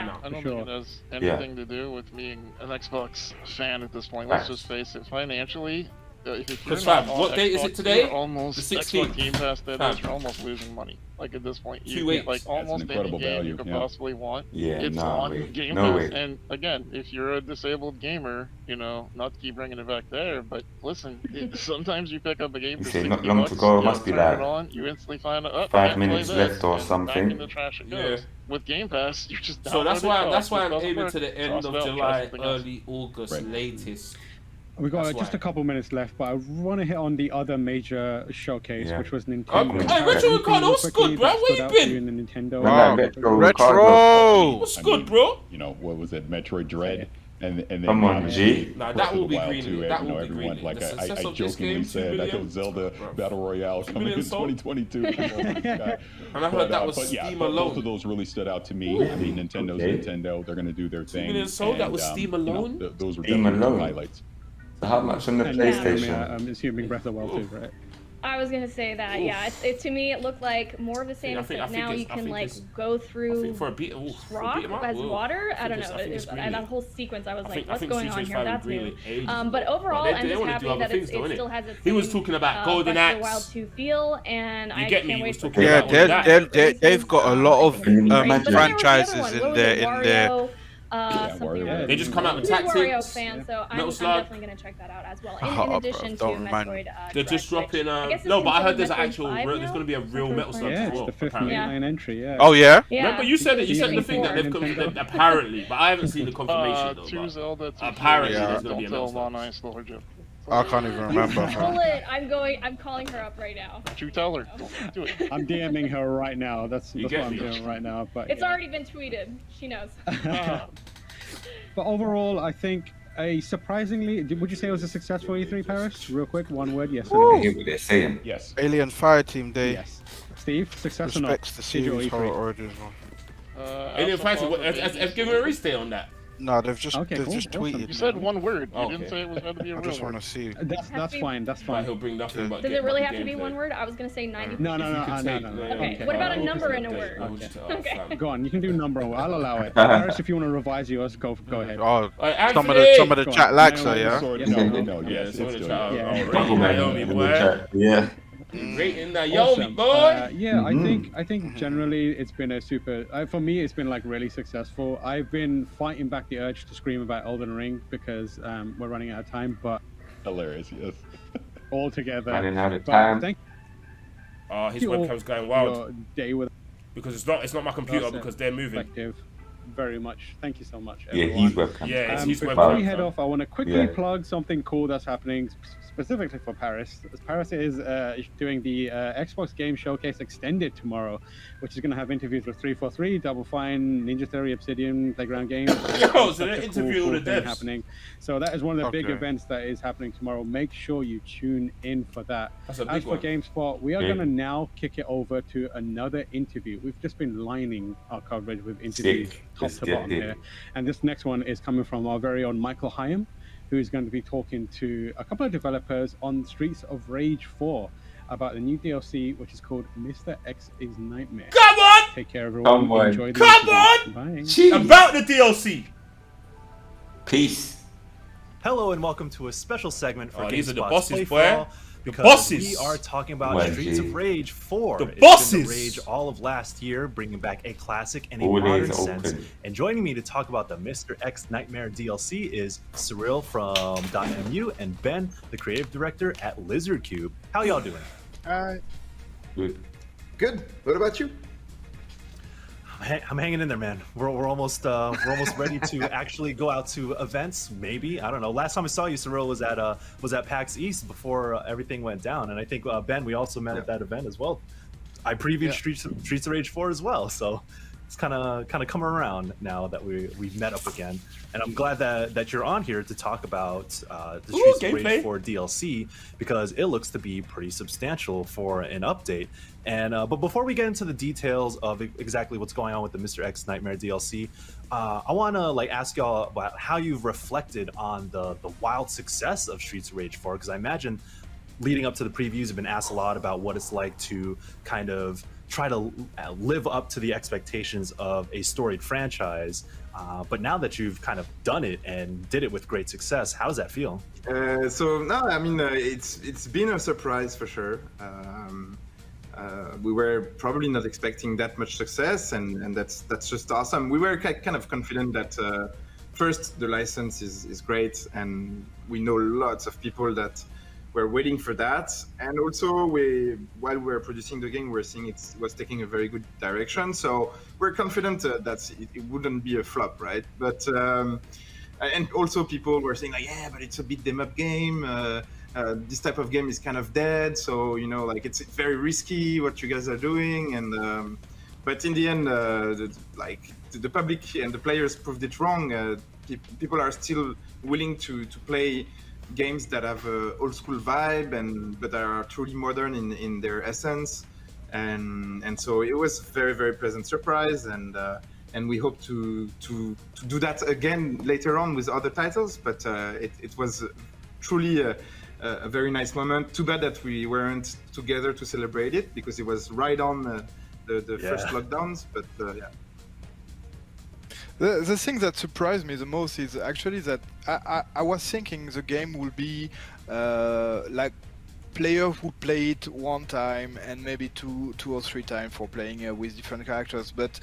S2: by
S9: Yeah.
S2: now.
S8: I don't
S6: Sure.
S8: think it has anything to do with being an Xbox fan at this point. Let's just face it. Financially, if you're
S2: Because,
S8: not
S2: fam,
S8: on
S2: what date is
S8: Xbox,
S2: it today?
S8: you're almost
S2: The 16th.
S8: Xbox Game Pass, that
S2: Fam.
S8: is, you're almost losing money. Like at this point,
S2: 2 weeks.
S8: like
S7: That's an
S8: almost any
S7: incredible
S8: game
S7: value,
S8: you could
S7: yeah.
S8: possibly want.
S3: Yeah,
S8: It's
S3: no
S8: on
S3: way.
S8: Game
S3: No
S8: Pass.
S3: way.
S8: And again, if you're a disabled gamer, you know, not to keep bringing it back there, but listen, sometimes you pick up a game
S3: You
S8: for
S3: say
S8: 60
S3: not long
S8: bucks,
S3: to go,
S8: you
S3: must be
S8: turn it
S3: like
S8: on, you instantly find out, oh,
S3: 5
S8: can't play
S3: minutes
S8: this,
S3: left or
S8: and
S3: something.
S8: back in the trash it goes. With Game Pass, you're just
S2: So that's
S8: downloading
S2: why
S8: it,
S2: I'm
S8: doesn't
S2: aiming
S8: work,
S2: to the end
S8: toss
S2: of
S8: it out, try
S2: July,
S8: something else.
S2: early August,
S7: Right.
S2: latest.
S6: We got
S2: That's
S6: just
S2: why.
S6: a couple minutes left, but I want to hit on the other major showcase,
S3: Yeah.
S6: which was Nintendo.
S2: Hey, Retro Ricardo,
S6: Anything
S2: what's
S6: quickly
S2: good, bro?
S6: that
S2: Where
S6: stood
S2: you
S6: out
S2: been?
S6: for you in the Nintendo?
S3: Retro.
S4: Retro!
S2: What's
S7: I
S2: good,
S7: mean,
S2: bro?
S7: You know, what was it, Metroid Dread? And then
S3: Come on,
S7: obviously
S3: G.
S2: Nah,
S7: Breath
S2: that
S7: of
S2: will
S7: the
S2: be
S7: Wild
S2: greenlit.
S7: 2,
S2: That
S7: you know,
S2: will be
S7: everyone,
S2: greenlit.
S7: like
S2: The
S7: I
S2: success of this
S7: jokingly
S2: game, 2
S7: said, I
S2: billion?
S7: know Zelda
S2: Bro.
S7: Battle Royale
S2: 2
S7: coming
S2: billion
S7: in
S2: sold?
S7: 2022.
S2: And I heard that was
S7: But yeah,
S2: Steam
S7: both
S2: alone.
S7: of those really stood out to me. I mean, Nintendo's
S3: Okay.
S7: Nintendo. They're going to do their
S2: 2
S7: thing.
S2: million sold? That was Steam
S7: you know,
S2: alone?
S7: those were
S3: Steam
S7: definitely two
S3: alone.
S7: highlights.
S3: So how much on the
S6: And
S3: PlayStation?
S6: I'm assuming Breath of the Wild 2, right?
S9: I was gonna say that, yeah. It to me, it looked like more of the same,
S2: I think
S9: except now
S2: it's-
S9: you
S2: I
S9: can
S2: think
S9: like
S2: it's-
S9: go
S2: I
S9: through
S2: think for a beat 'em
S9: rock
S2: up,
S9: as
S2: whoa.
S9: water. I don't
S2: think
S9: know.
S2: it's- I think it's
S9: And
S2: greenlit.
S9: that whole sequence, I was
S2: I
S9: like,
S2: think
S9: what's going on
S2: Street
S9: here?
S2: Fighter
S9: That's new.
S2: greenlit ages
S9: But
S2: ago.
S9: overall,
S2: They
S9: I'm just
S2: wanna do
S9: happy
S2: other
S9: that
S2: things
S9: it
S2: though, innit?
S9: still has its
S2: He was
S9: same,
S2: talking about Golden
S9: Breath of the
S2: Axe.
S9: Wild 2 feel, and
S2: You
S9: I
S2: get me?
S9: can't
S2: He
S9: wait
S2: was
S9: for
S2: talking
S4: Yeah,
S2: about all of that.
S4: they've got a lot of
S9: But then there was the
S4: franchises
S9: other one.
S4: in
S9: What was
S4: their
S9: it?
S4: in their.
S9: Wario,
S7: Yeah,
S9: something
S7: Wario.
S9: really-
S2: They just come out with
S9: I'm a Wario
S2: tactics.
S9: fan, so I'm
S2: Metal Slug.
S9: definitely gonna check that out as well.
S4: Oh,
S9: In
S4: bro,
S9: addition to
S4: don't remind me.
S9: Metroid.
S2: They're
S9: Dread,
S2: just dropping.
S9: which I guess is
S2: No, but I heard there's
S9: considered
S2: an actual.
S9: Metroid 5
S2: There's
S9: now?
S2: going to be a real Metal Slug
S6: Yeah,
S2: as
S6: it's
S2: well.
S6: the fifth
S2: Apparently.
S6: mainline entry, yeah.
S4: Oh yeah.
S9: Yeah.
S2: Remember you said it. You said the thing that they've
S6: Nintendo.
S2: that apparently, but I haven't seen the confirmation though.
S8: 2
S2: but
S8: Zelda, 2
S2: apparently
S4: Yeah.
S2: there's going to be a
S8: Don't
S2: Metal
S8: tell
S2: Slug.
S8: Lana I stole her joke.
S4: I can't even remember.
S9: Pull it. I'm calling her up right now.
S8: Don't you tell her. Do it.
S6: I'm DMing her right now. That's
S2: You
S6: what
S2: get
S6: I'm
S2: me.
S6: doing right now. But
S9: It's
S6: yeah.
S9: already been tweeted. She knows.
S6: But overall, I think a surprisingly, would you say it was a successful E3, Paris? Real quick, one word, yes or
S3: I
S6: no?
S3: hear what they're saying.
S7: Yes.
S4: Alien Fireteam Day.
S6: Yes. Steve, success or not?
S4: Respects the
S6: Digital
S4: series
S6: E3.
S4: horror origins.
S2: Alien Fighter, have given a release date on that.
S4: No, they've just
S6: Okay,
S4: they've
S6: cool.
S4: just
S6: Awesome.
S4: tweeted.
S8: You said one word. You
S2: Okay.
S8: didn't say it was going to be a
S4: I
S8: real
S4: just want
S8: word.
S4: to see.
S6: That's fine. That's
S2: But
S6: fine.
S2: he'll bring nothing but.
S9: Does
S2: get
S9: it really
S2: back
S9: have to be
S2: gameplay.
S9: one word? I was gonna say 90.
S6: No, no,
S2: If you
S6: no,
S2: could
S6: no,
S2: take-
S6: no.
S9: Okay, what about a number and a
S2: Okay,
S9: word?
S2: we'll just-
S9: Okay.
S2: fam.
S6: Go on, you can do number. I'll allow it. Paris, if you want to revise yours, go ahead.
S4: Oh,
S2: Alright,
S4: some
S2: Anthony!
S4: of the
S6: Go
S4: chat
S6: on.
S4: lags
S6: No,
S4: her, yeah.
S7: Sword,
S6: Yes,
S7: no,
S6: no.
S7: no,
S2: Yeah,
S7: yes,
S2: it's
S7: it's
S2: on the
S7: doing
S2: chat.
S7: it.
S6: Yeah.
S2: Already, Naomi, boy.
S3: Yeah.
S2: Rating Naomi, boy.
S6: Yeah, I think generally it's been a super. For me, it's been like really successful. I've been fighting back the urge to scream about Elden Ring because we're running out of time, but
S7: Hilarious, yes.
S6: all together.
S3: Running out of
S6: But
S3: time.
S6: thank
S2: His
S6: you all
S2: webcam's going
S6: for
S2: wild
S6: your day with
S2: because it's not my computer
S6: That's it.
S2: because they're moving.
S6: Collective. Very much. Thank you so much,
S3: Yeah,
S6: everyone.
S3: he's webcam.
S2: Yeah, it's his
S6: Before
S2: webcam.
S6: we head off, I want to quickly
S3: Yeah.
S6: plug something cool that's happening specifically for Paris. Paris is doing the Xbox Game Showcase Extended tomorrow, which is going to have interviews with 343, Double Fine, Ninja Theory, Obsidian, Playground Games.
S2: Yo, so
S6: Such
S2: they're
S6: a
S2: interviewing all the
S6: thing
S2: devs.
S6: happening. So that is one of the big
S4: Okay.
S6: events that is happening tomorrow. Make sure you tune in for that.
S2: That's a
S6: As
S2: big
S6: for
S2: one.
S6: GameSpot, we are
S3: Yeah.
S6: going to now kick it over to another interview. We've just been lining our coverage with interviews
S3: Sick.
S6: top
S3: Just
S6: to
S3: get
S6: bottom
S3: it.
S6: here. And this next one is coming from our very own Michael Hyam, who is going to be talking to a couple of developers on Streets of Rage 4 about the new DLC, which is called Mr. X's Nightmare.
S2: Come on!
S6: Take care, everyone.
S3: Come on.
S6: Enjoy the
S2: Come
S6: interview. Bye.
S3: Jeez.
S2: About the DLC.
S3: Peace.
S10: Hello and welcome to a special segment for
S2: Oh, these are the
S10: GameSpot's
S2: bosses,
S10: Play
S2: boy.
S10: For All,
S2: The
S10: because
S2: bosses.
S10: we are talking about
S3: Well,
S10: Streets
S3: gee.
S10: of Rage 4.
S2: The
S10: It's been
S2: bosses.
S10: the rage all of last year, bringing back a classic in a
S3: All
S10: modern
S3: is
S10: sense.
S3: open.
S10: And joining me to talk about the Mr. X Nightmare DLC is Cyril from .mu and Ben, the creative director at Lizard Cube. How y'all doing?
S3: Good.
S11: Good. What about you?
S10: I'm hanging in there, man. We're almost ready to actually go out to events. Maybe, I don't know. Last time I saw you, Cyril, was at PAX East before everything went down, and I think Ben, we also met at that event as well. I previewed Streets of Rage 4 as well, so it's kind of coming around now that we've met up again, and I'm glad that you're on here to talk about the Streets of Rage 4 DLC because it looks to be pretty substantial for an update. And but before we get into the details of exactly what's going on with the Mr. X Nightmare DLC, I want to ask y'all about how you've reflected on the wild success of Streets of Rage 4, because I imagine leading up to the previews, you've been asked a lot about what it's like to kind of try to live up to the expectations of a storied franchise. But now that you've kind of done it and did it with great success, how does that feel?
S11: So no, I mean it's been a surprise for sure. We were probably not expecting that much success, and that's just awesome. We were kind of confident that first the license is great, and we know lots of people that were waiting for that. And also, while we were producing the game, we were seeing it was taking a very good direction. So we're confident that it wouldn't be a flop, right? But and also people were saying yeah, but it's a beat 'em up game. This type of game is kind of dead, so it's very risky what you guys are doing, and but in the end, the public and the players proved it wrong. People are still willing to play games that have a old school vibe but are truly modern in their essence, and so it was a very, very pleasant surprise, and we hope to do that again later on with other titles. But it was truly a very nice moment. Too bad that we weren't together to celebrate it, because it was right on the first lockdowns. But yeah.
S4: The thing that surprised me the most is actually that I was thinking the game will be like players would play it one time and maybe two or three times for playing with different characters, but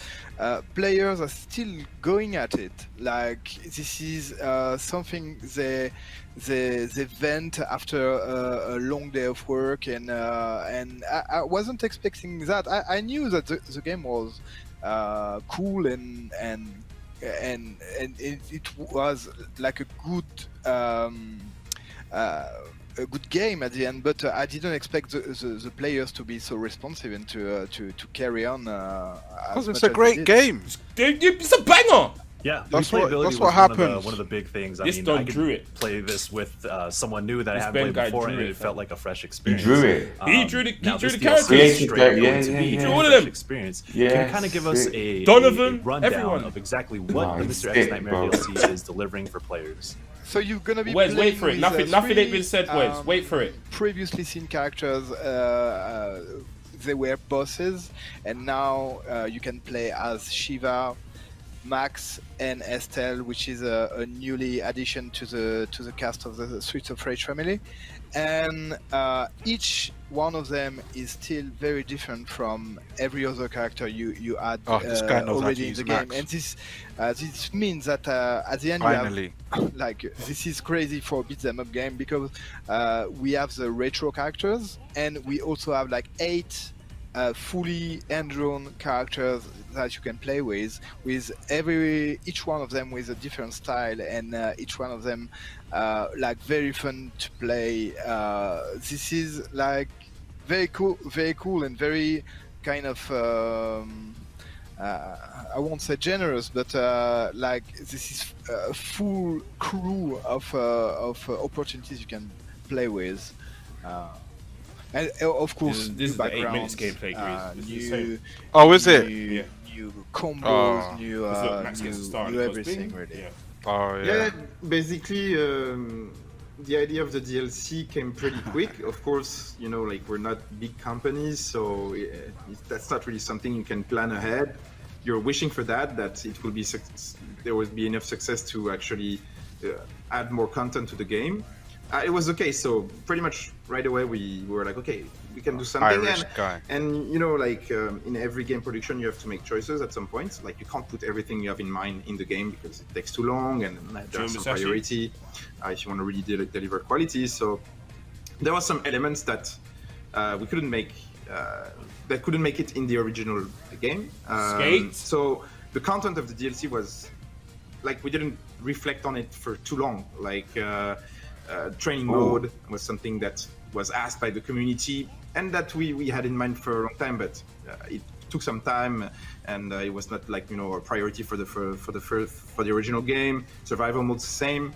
S4: players are still going at it. Like this is something they vent after a long day of work, and I wasn't expecting that. I knew that the game was cool and it was like a good game at the end, but I didn't expect the players to be so responsive and to carry on. It's a great game.
S2: It's a banger.
S10: Yeah,
S4: that's
S10: replayability
S4: what happened.
S10: One of the big things. I
S2: This
S10: mean,
S2: dog
S10: I could
S2: drew it.
S10: play this with someone new that I
S2: This
S10: haven't
S2: Ben
S10: played
S2: guy
S10: before,
S2: drew
S10: and
S2: it.
S10: it felt like a fresh
S3: He
S10: experience.
S3: drew it.
S2: He drew the
S10: now this
S2: characters.
S10: DLC is
S3: Yeah,
S10: straight
S3: yeah,
S10: going to be
S3: yeah.
S10: a
S2: Drew all of
S10: fresh
S2: them.
S10: experience.
S3: Yeah,
S10: Can you kind of give us a
S2: Donovan,
S10: rundown
S2: everyone.
S10: of exactly what
S3: Nah,
S10: the
S3: he's
S10: Mr. X
S3: sick,
S10: Nightmare
S3: bro.
S10: DLC is delivering for players?
S4: So you're gonna be
S2: Wes,
S4: playing
S2: wait for it.
S4: with,
S2: Nothing ain't been
S4: three,
S2: said, Wes. Wait for it.
S4: Previously seen characters, they were bosses, and now you can play as Shiva, Max, and Estelle, which is a newly addition to the cast of the Streets of Rage family, and each one of them is still very different from every other character you had this guy knows how to already in use the game, Max. And this means that at the end Finally. you have, like, this is crazy for a beat 'em up game, because we have the retro characters, and we also have like 8 fully hand-drawn characters that you can play with each one of them with a different style, and each one of them like very fun to play. This is like very cool and very kind of I won't say generous, but like this is a full crew of opportunities you can play with. And of course,
S2: This is
S4: new
S2: the 8 minutes
S4: backgrounds,
S2: gameplay, Chris. This is
S4: new,
S2: insane.
S4: oh, is it?
S2: Yeah.
S4: New combos,
S2: Oh.
S4: new,
S2: Look, Max gets a star and
S4: new
S2: it goes
S4: everything,
S2: bing.
S4: really.
S2: Yeah.
S4: Oh
S11: Yeah, basically, the idea of the DLC came pretty quick. Of course, you know, like, we're not big companies, so that's not really something you can plan ahead. You're wishing for that it will be there will be enough success to actually add more content to the game. It was okay, so pretty much right away we were like, okay, we can do something.
S4: Irish guy.
S11: And you know, like, in every game production, you have to make choices at some point. Like, you can't put everything you have in mind in the game because it takes too long, and there's some priority if you want to really deliver quality. So there were some elements that we couldn't make, that couldn't make it in the original game. So the content of the DLC was, like, we didn't reflect on it for too long. Like, training mode was something that was asked by the community and that we had in mind for a long time, but it took some time, and it was not, like, you know, a priority for the original game. Survival mode's the same.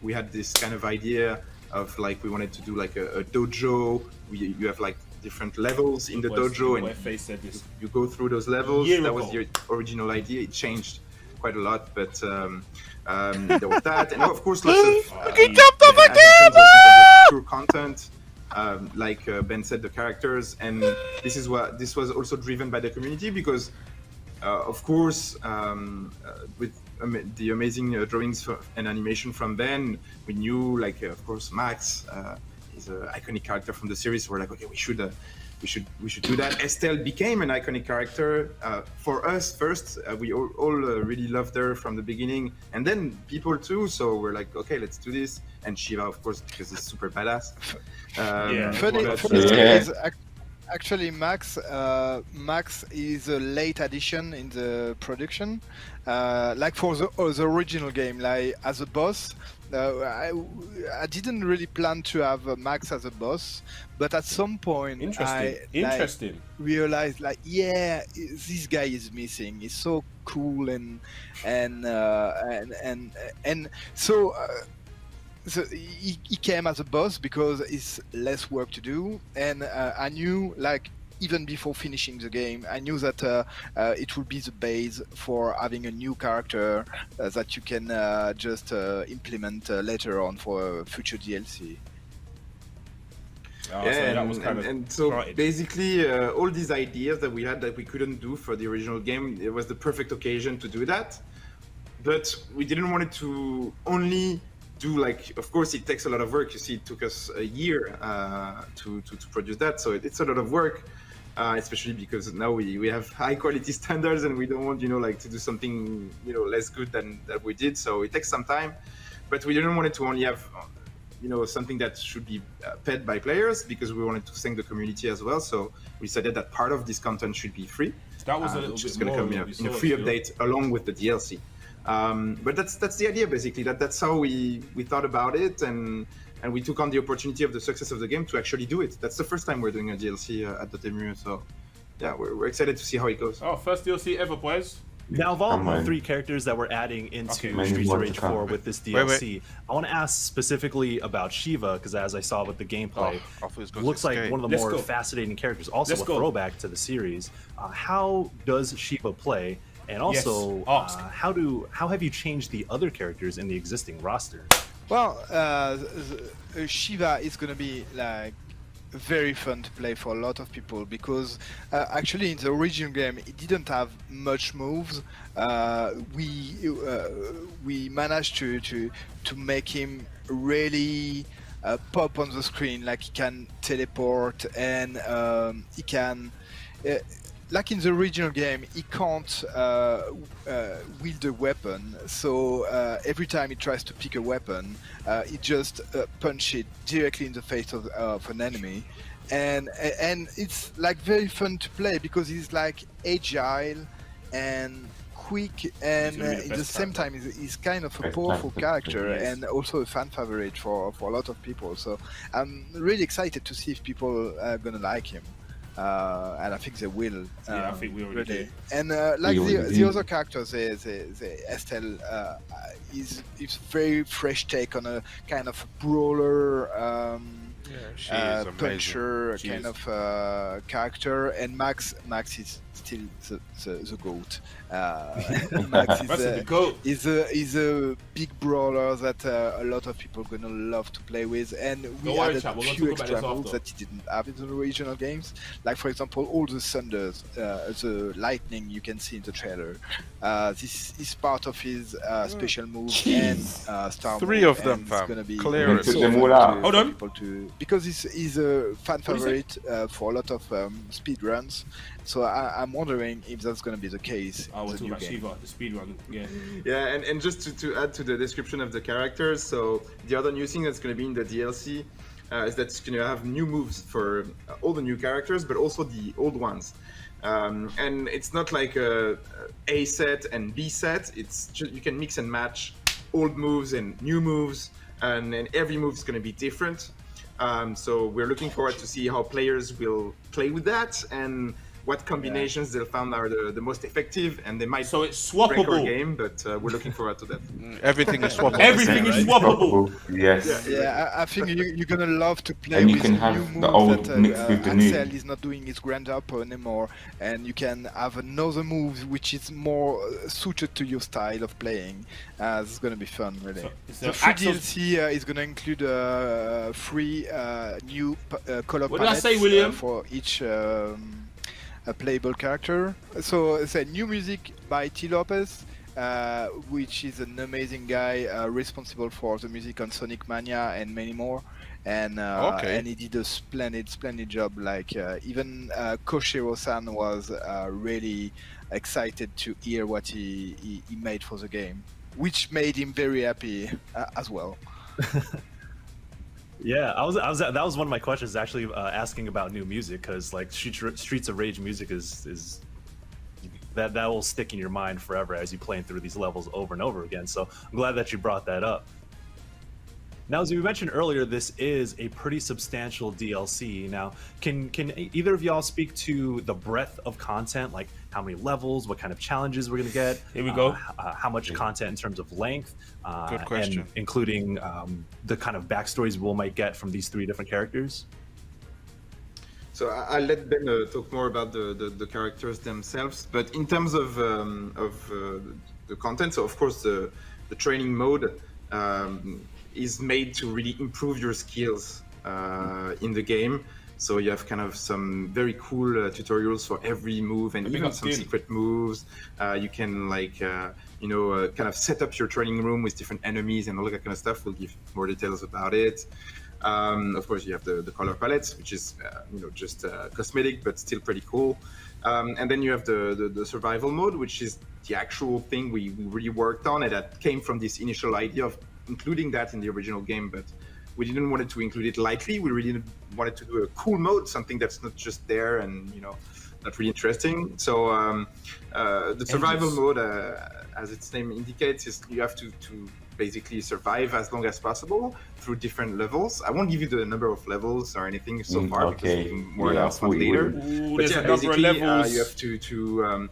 S11: We had this kind of idea of, like, we wanted to do like a dojo. You have like different levels in the dojo, and you go through those levels. That was the original idea. It changed quite a lot, but there was that, and of course lots of pure content, like Ben said, the characters, and this was also driven by the community, because of course with the amazing drawings and animation from Ben, we knew, like, of course Max is an iconic character from the series. We're like, okay, we should do that. Estelle became an iconic character for us first. We all really loved her from the beginning, and then people too. So we're like, okay, let's do this. And Shiva, of course, because it's super badass.
S4: Actually, Max is a late addition in the production. Like for the original game, like as a boss, I didn't really plan to have Max as a boss, but at some point
S2: Interesting.
S4: realized like, yeah, this guy is missing. He's so cool and so. So he came as a boss because it's less work to do, and I knew, like, even before finishing the game, I knew that it would be the base for having a new character that you can just implement later on for future DLC.
S11: So basically all these ideas that we had that we couldn't do for the original game, it was the perfect occasion to do that. But we didn't want it to only do, like, of course it takes a lot of work. You see, it took us a year to produce that, so it's a lot of work, especially because now we have high quality standards and we don't want, like, to do something, less good than that we did. So it takes some time, but we didn't want it to only have something that should be paid by players, because we wanted to thank the community as well. So we decided that part of this content should be free.
S2: That was a little
S11: bit
S2: more
S11: going to come in a free update along with the DLC. But that's the idea, basically. That's how we thought about it, and we took on the opportunity of the success of the game to actually do it. That's the first time we're doing a DLC at the Dotemu, so yeah, we're excited to see how it goes.
S2: Oh, first DLC ever, boys.
S10: Now, of all the 3 characters that we're adding into Streets of Rage 4 with this DLC, I want to ask specifically about Shiva, because as I saw with the gameplay, looks like one of the more fascinating characters, also a throwback to the series. How does Shiva play? And also, how have you changed the other characters in the existing roster?
S4: Well, Shiva is going to be like very fun to play for a lot of people, because actually in the original game it didn't have much moves. We managed to make him really pop on the screen. Like, he can teleport, and he can. Like in the original game, he can't wield a weapon, so every time he tries to pick a weapon, he just punch it directly in the face of an enemy, and it's like very fun to play because he's like agile and quick, and at the same time he's kind of a powerful character and also a fan favorite for a lot of people. So I'm really excited to see if people are gonna like him. And I think they will.
S2: I think we already do.
S4: And like the other characters, Estelle is very fresh take on a kind of brawler, puncher kind of character, and Max is still the GOAT. Max is a big brawler that a lot of people are gonna love to play with, and we added a few extra moves that he didn't have in the original games. Like, for example, all the thunders, the lightning you can see in the trailer. This is part of his special move and star
S12: 3
S4: move,
S12: of them,
S4: and
S12: fam.
S4: it's gonna be
S12: Playerz.
S4: so
S3: them
S4: fun
S3: all out.
S2: Hold on.
S4: because he's a fan favorite for a lot of speed runs. So I'm wondering if that's going to be the case.
S2: We're talking about Shiva, the speedrun.
S11: Yeah, and just to add to the description of the characters, so the other new thing that's going to be in the DLC is that it's going to have new moves for all the new characters, but also the old ones. And it's not like A set and B set. It's just, you can mix and match old moves and new moves, and every move is going to be different. So we're looking forward to see how players will play with that, and what combinations they'll find are the most effective, and they might
S2: it's
S11: break our
S2: swappable
S11: game, but we're looking forward to that.
S12: Everything is swappable.
S2: Everything is swappable.
S3: Yes.
S4: Yeah, I think you're gonna love to play
S3: And you
S4: with
S3: can
S4: new
S3: have
S4: moves
S3: the old
S4: that
S3: mixed with the new.
S4: Axel is not doing his grand upper anymore, and you can have another move which is more suited to your style of playing. It's gonna be fun, really.
S2: So
S4: The free
S2: Axel's-
S4: DLC is gonna include free new color
S2: What did I
S4: palettes
S2: say, William?
S4: for each a playable character. So it's a new music by T. Lopez, which is an amazing guy responsible for the music on Sonic Mania and many more. And he did a splendid job. Like even Koshiro-san was really excited to hear what he made for the game, which made him very happy as well.
S10: Yeah, that was one of my questions, actually, asking about new music, because like Streets of Rage music is that will stick in your mind forever as you playing through these levels over and over again. So I'm glad that you brought that up. Now, as we mentioned earlier, this is a pretty substantial DLC. Now, can either of y'all speak to the breadth of content, like how many levels, what kind of challenges we're going to get?
S2: Here we go.
S10: How much content in terms of length?
S12: Good question.
S10: And including the kind of backstories we might get from these 3 different characters?
S11: So I'll let Ben talk more about the characters themselves. But in terms of the content, so of course the training mode is made to really improve your skills in the game. So you have kind of some very cool tutorials for every move, and even some secret moves. You can like kind of set up your training room with different enemies and all that kind of stuff. We'll give more details about it. Of course, you have the color palettes, which is just cosmetic, but still pretty cool. And then you have the survival mode, which is the actual thing we really worked on, and that came from this initial idea of including that in the original game, but we didn't want to include it lightly. We really wanted to do a cool mode, something that's not just there and not really interesting. So the survival mode, as its name indicates, is you have to basically survive as long as possible through different levels. I won't give you the number of levels or anything so far, because we'll more announcement later. But yeah, basically you have to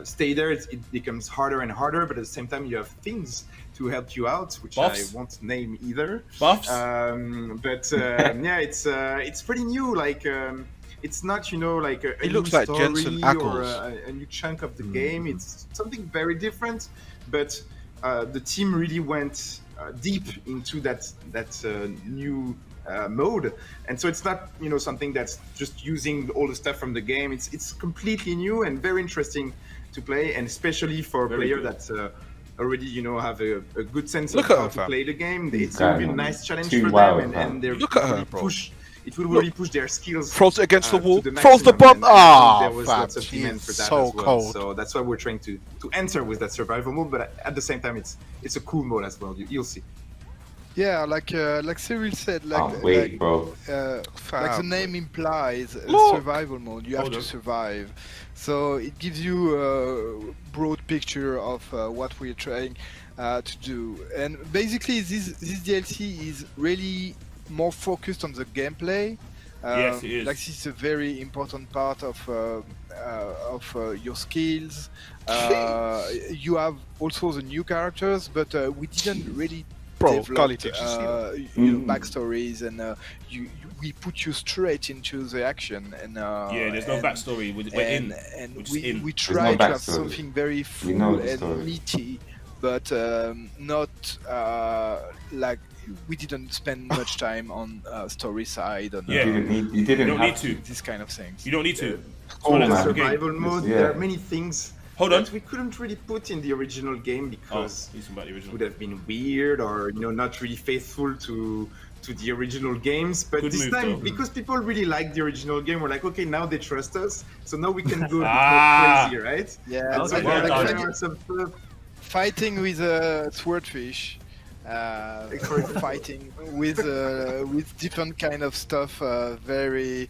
S11: stay there. It becomes harder and harder, but at the same time you have things to help you out, which
S2: Buffs?
S11: I won't name either.
S2: Buffs?
S11: Yeah, it's pretty new. Like it's not like a
S12: He
S11: new
S12: looks like
S11: story
S12: Jensen
S11: or
S12: Ackles.
S11: a new chunk of the game. It's something very different, but the team really went deep into that new mode, and so it's not something that's just using all the stuff from the game. It's completely new and very interesting to play, and especially for players that already have a good sense of how to play the game. It's going to be a nice challenge for them, and they're
S12: Look at her, bro.
S11: It will really push their skills.
S12: Throws it against the wall.
S11: To the
S12: Throws the
S11: maximum,
S12: bomb. Ah,
S11: there was lots of
S12: he
S11: demand
S12: is
S11: for that
S12: so
S11: as well.
S12: cold.
S11: So that's why we're trying to enter with that survival mode, but at the same time, it's a cool mode as well. You'll see.
S4: Yeah, like Cyril said,
S3: bro.
S4: like the name implies, survival mode. You have to survive, so it gives you a broad picture of what we're trying to do. And basically, this DLC is really more focused on the gameplay.
S2: Yes, it is.
S4: Like this is a very important part of your skills. You have also the new characters, but we didn't really develop backstories, and we put you straight into the action. And
S2: there's no backstory.
S4: We try to have something very full and meaty, but not like. We didn't spend much time on story side. On,
S3: you don't
S2: need to.
S4: This kind of things.
S2: You don't need to.
S11: Survival mode. There are many things
S2: that
S11: we couldn't really put in the original game because it would have been weird or not really faithful to the original games. But this time, because people really like the original game, we're like, okay, now they trust us, so now we can go a bit more crazy, right?
S4: Yeah,
S11: and so
S4: fighting with a swordfish. Fighting with different kind of stuff, very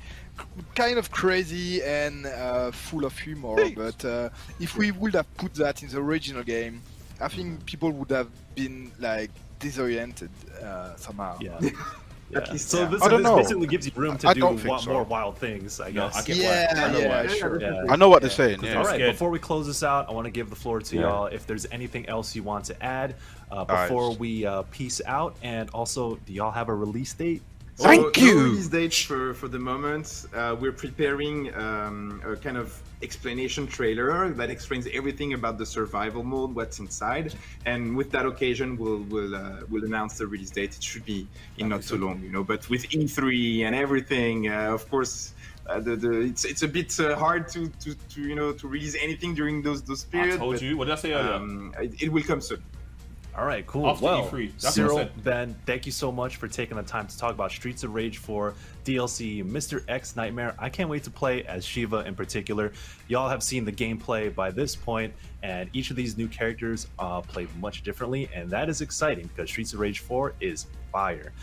S4: kind of crazy and full of humor. But if we would have put that in the original game, I think people would have been like disoriented somehow.
S10: Yeah.
S12: So
S10: this basically gives you room to do more wild things, I guess.
S12: I know what they're saying.
S10: All right, before we close this out, I want to give the floor to y'all. If there's anything else you want to add before we peace out, and also, do y'all have a release date?
S11: Thank you. No release date for the moment. We're preparing a kind of explanation trailer that explains everything about the survival mode, what's inside, and with that occasion, we'll announce the release date. It should be in not too long, But with E3 and everything, of course, it's a bit hard to release anything during those periods.
S2: I told you. What did I say earlier?
S11: It will come soon.
S10: All right, cool. Well, Cyril, Ben, thank you so much for taking the time to talk about Streets of Rage 4 DLC, Mr. X Nightmare. I can't wait to play as Shiva in particular. Y'all have seen the gameplay by this point, and each of these new characters play much differently, and that is exciting because Streets of Rage 4 is fire.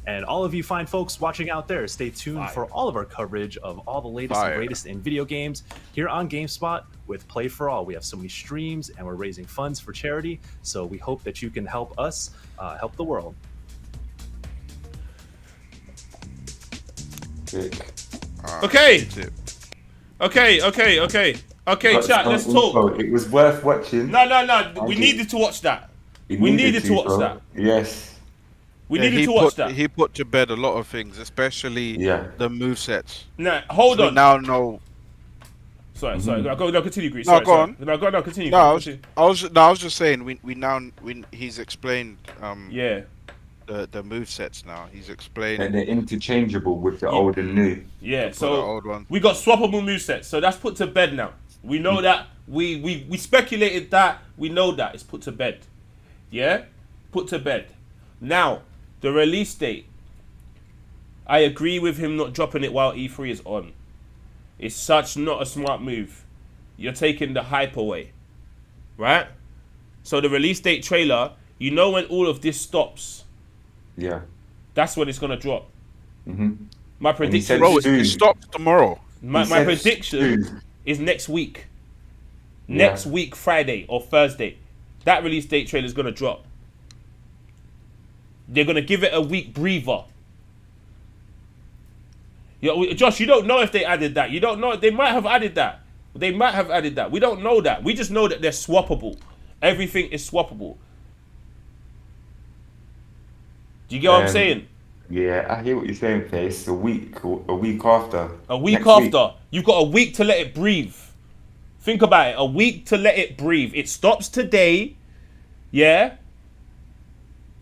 S10: And all of you fine folks watching out there, stay tuned for all of our coverage of all the latest and greatest in video games here on GameSpot with Play for All. We have so many streams and we're raising funds for charity. So we hope that you can help us help the world.
S2: Okay, chat, let's talk.
S3: It was worth watching.
S2: No, we needed to watch that. We needed to watch that.
S3: Yes.
S2: We needed to watch that.
S12: He put to bed a lot of things, especially the movesets.
S2: No, hold on.
S12: We now know.
S2: Sorry. No, continue, Grease.
S12: No, go on.
S2: No, continue.
S12: No, I was just saying. He's explained. The movesets now. He's explained.
S3: And they're interchangeable with the old and new.
S2: Yeah.
S12: The
S2: So
S12: old one.
S2: we got swappable movesets. So that's put to bed now. We know that. We speculated that. We know that it's put to bed. Yeah, put to bed. Now. The release date, I agree with him not dropping it while E3 is on. It's such not a smart move. You're taking the hype away, right? So the release date trailer, you know when all of this stops.
S3: Yeah.
S2: That's when it's going to drop. My prediction...
S12: Bro, it stops tomorrow.
S2: My prediction is next week. Next week, Friday or Thursday. That release date trailer is going to drop. They're going to give it a week breather. Josh, you don't know if they added that. You don't know. They might have added that. We don't know that. We just know that they're swappable. Everything is swappable. Do you get what I'm saying?
S3: Yeah, I hear what you're saying, Face. A week after.
S2: You've got a week to let it breathe. Think about it. A week to let it breathe. It stops today. Yeah?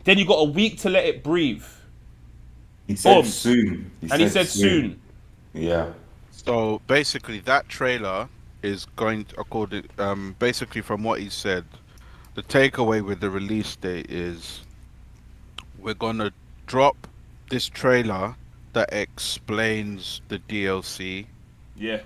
S2: Then you got a week to let it breathe.
S3: He said soon.
S2: He said soon.
S3: Yeah.
S12: So basically, that trailer is going to, basically from what he said, the takeaway with the release date is we're gonna drop this trailer that explains the DLC.
S2: Yeah.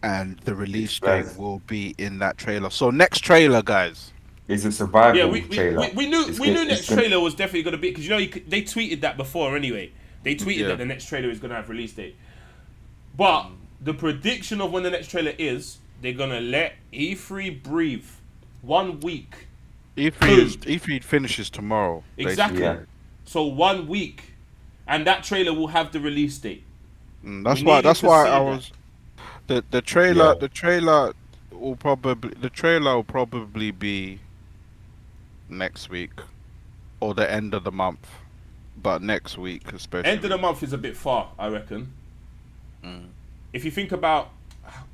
S12: And the release date will be in that trailer. So next trailer, guys.
S3: It's a survival trailer.
S2: We knew next trailer was definitely going to be, because they tweeted that before anyway. They tweeted that the next trailer is going to have release date. But the prediction of when the next trailer is, they're going to let E3 breathe 1 week.
S12: E3 finishes tomorrow.
S2: Exactly.
S3: Yeah.
S2: So 1 week, and that trailer will have the release date.
S12: That's why I was the trailer will probably be next week or the end of the month, but next week especially.
S2: End of the month is a bit far, I reckon. If you think about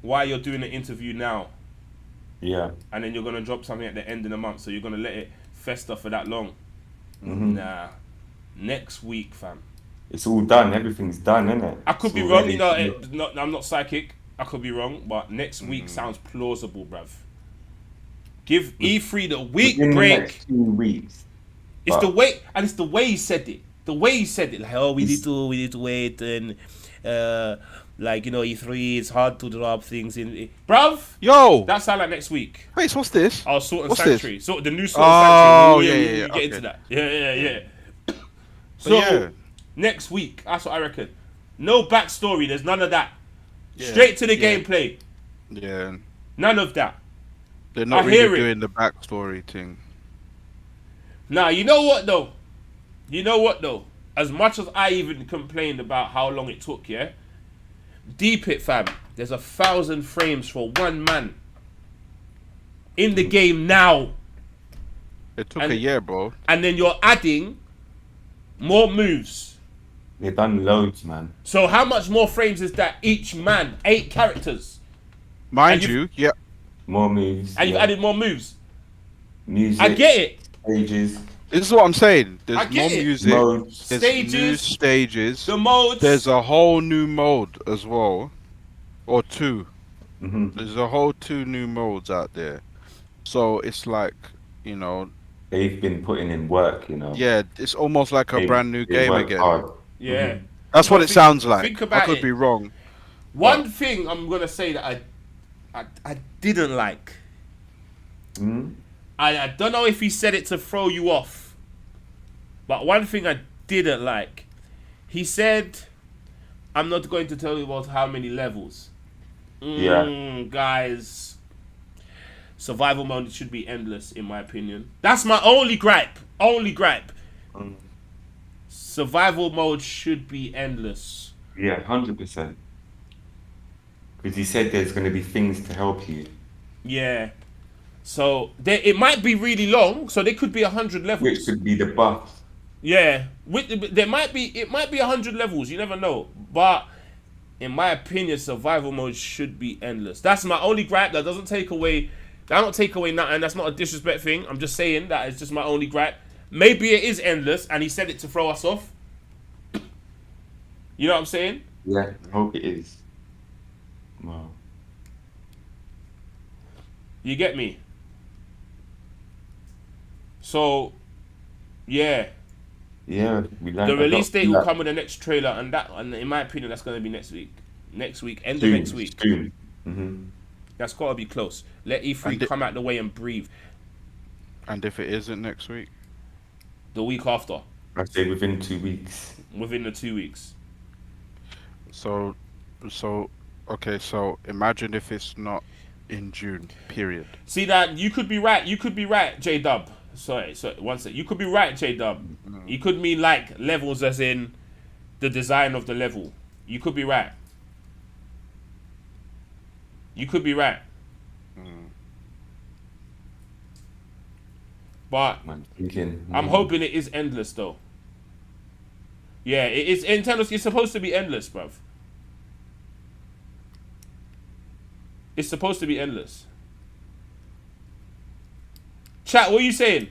S2: why you're doing an interview now, and then you're gonna drop something at the end of the month, so you're gonna let it fester for that long. Nah, next week, fam.
S3: It's all done. Everything's done, isn't it?
S2: I could be wrong. I'm not psychic. I could be wrong, but next week sounds plausible, bruv. Give E3 the week break.
S3: The next 2 weeks.
S2: It's the way, and it's the way he said it. The way he said it, like, oh, we need to wait, and E3, it's hard to drop things in. Bruv,
S12: yo,
S2: that sound like next week.
S12: Wait, what's this?
S2: Oh, Sword and
S12: what's
S2: Sanctuary.
S12: This?
S2: The new Sword and Sanctuary.
S12: Yeah.
S2: Get into that. Yeah. So next week, that's what I reckon. No backstory. There's none of that. Straight to the gameplay.
S12: Yeah.
S2: None of that.
S12: They're not really doing the backstory thing.
S2: Nah, you know what though? As much as I even complained about how long it took, deep it, fam. There's 1,000 frames for one man in the game now.
S12: It took a year, bro.
S2: And then you're adding more moves.
S3: They've done loads, man.
S2: So how much more frames is that each man? 8 characters.
S12: Mind you,
S3: more moves.
S2: And you've added more moves.
S3: Music.
S2: I get it.
S3: Stages.
S12: This is what I'm saying. There's more
S2: it.
S12: music. There's new stages.
S2: The modes.
S12: There's a whole new mode as well. Or 2. There's a whole 2 new modes out there. So it's like,
S3: they've been putting in work,
S12: Yeah, it's almost like a brand new game again.
S3: Hard.
S2: Yeah.
S12: That's what it sounds like.
S2: Think about
S12: I could be wrong.
S2: One thing I'm gonna say that I didn't like. I don't know if he said it to throw you off, but one thing I didn't like. He said, "I'm not going to tell you about how many levels." Guys, survival mode should be endless, in my opinion. That's my only gripe. Survival mode should be endless.
S3: Yeah, 100%. Because he said there's going to be things to help you.
S2: Yeah. So it might be really long. So there could be 100 levels.
S3: Which could be the buff.
S2: Yeah. It might be 100 levels. You never know. But in my opinion, survival mode should be endless. That's my only gripe. That doesn't take away. That don't take away nothing. That's not a disrespect thing. I'm just saying that is just my only gripe. Maybe it is endless, and he said it to throw us off. You know what I'm saying?
S3: Yeah, I hope it is. Wow.
S2: You get me? So, yeah.
S3: Yeah,
S2: the release date will come with the next trailer, and in my opinion, that's going to be next week. End of next week.
S3: Mm-hmm.
S2: That's got to be close. Let E3 come out the way and breathe.
S12: And if it isn't next week?
S2: The week after.
S3: I say within 2 weeks.
S2: Within the 2 weeks.
S12: So imagine if it's not in June, period.
S2: See that? You could be right, J-Dub. Sorry, one sec. You could be right, J-Dub. You could mean like levels as in the design of the level. You could be right. But I'm hoping it is endless though. Yeah, it's it's supposed to be endless, bruv. It's supposed to be endless. Chat, what are you saying?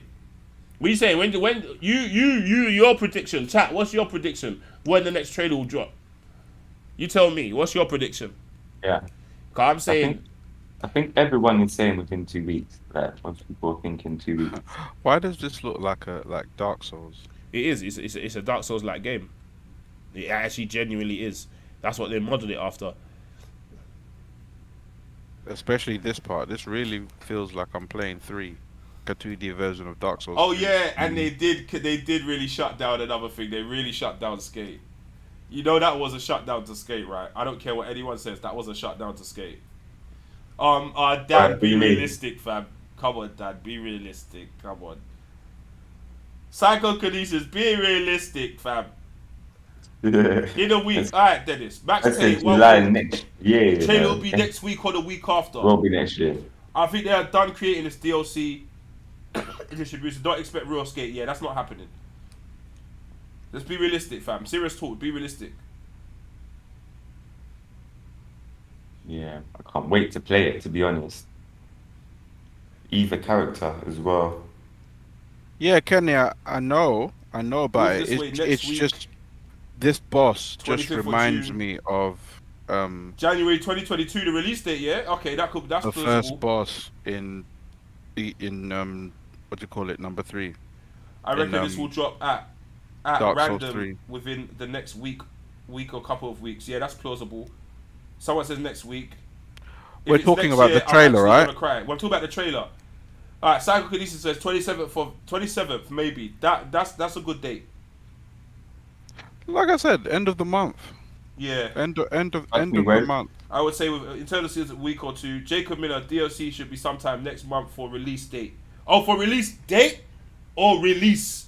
S2: What are you saying? When your prediction, chat, what's your prediction when the next trailer will drop? You tell me, what's your prediction?
S3: Yeah.
S2: Cause I'm saying
S3: I think everyone is saying within 2 weeks. Like most people are thinking 2 weeks.
S12: Why does this look like Dark Souls?
S2: It is. It's a Dark Souls like game. It actually genuinely is. That's what they modeled it after.
S12: Especially this part. This really feels like I'm playing 3, a 2D version of Dark Souls.
S2: Oh yeah, and they did really shut down another thing. They really shut down Skate. You know that was a shutdown to Skate, right? I don't care what anyone says. That was a shutdown to Skate. Dad, be realistic, fam. Come on, Dad, be realistic. Come on. Psychokinesis, be realistic, fam. In a week, alright, Dennis. Max Payne,
S3: next year.
S2: Trailer will be next week or the week after.
S3: Will be next year.
S2: I think they are done creating this DLC distribution. Don't expect real Skate. Yeah, that's not happening. Let's be realistic, fam. Serious talk. Be realistic.
S3: Yeah, I can't wait to play it, to be honest. Either character as well.
S12: Yeah, Kenny, I know about it. It's just this boss just reminds me of
S2: January 2022, the release date. Yeah, okay, that's
S12: the
S2: plausible.
S12: first boss in what do you call it, number 3.
S2: I reckon this will drop at
S12: Dark Souls
S2: random
S12: 3.
S2: within the next week or couple of weeks. Yeah, that's plausible. Someone says next week.
S12: We're talking about the trailer, right?
S2: Well, I'm talking about the trailer. All right, Psychokinesis says 27th maybe. That's a good date.
S12: Like I said, end of the month.
S2: Yeah.
S12: End of the month.
S2: I would say with Internal Series a week or two. Jacob Miller, DLC should be sometime next month for release date. Oh, for release date or release?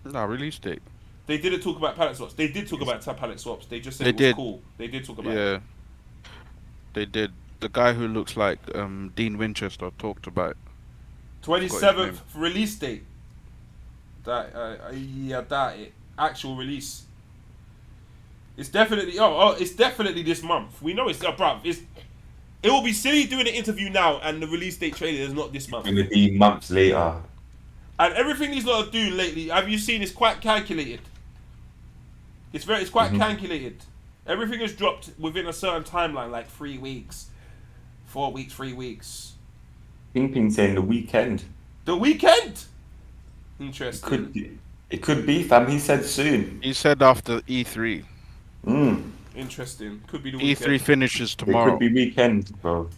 S12: No, release date.
S2: They didn't talk about palette swaps. They did talk about palette swaps. They just said it was cool. They did talk about it.
S12: Yeah. They did. The guy who looks like Dean Winchester talked about
S2: 27th release date. Actual release. It's definitely it's definitely this month. We know it's bruv. It will be silly doing an interview now and the release date trailer is not this month.
S3: It's gonna be months later.
S2: And everything he's not doing lately, have you seen? It's quite calculated. It's quite calculated. Everything is dropped within a certain timeline, like 3 weeks, 4 weeks, 3 weeks.
S3: Ping saying the weekend.
S2: The weekend. Interesting.
S3: It could be, fam. He said soon.
S12: He said after E3.
S2: Interesting. Could be the
S12: E3
S2: weekend.
S12: Finishes tomorrow.
S3: It could be weekend, bro.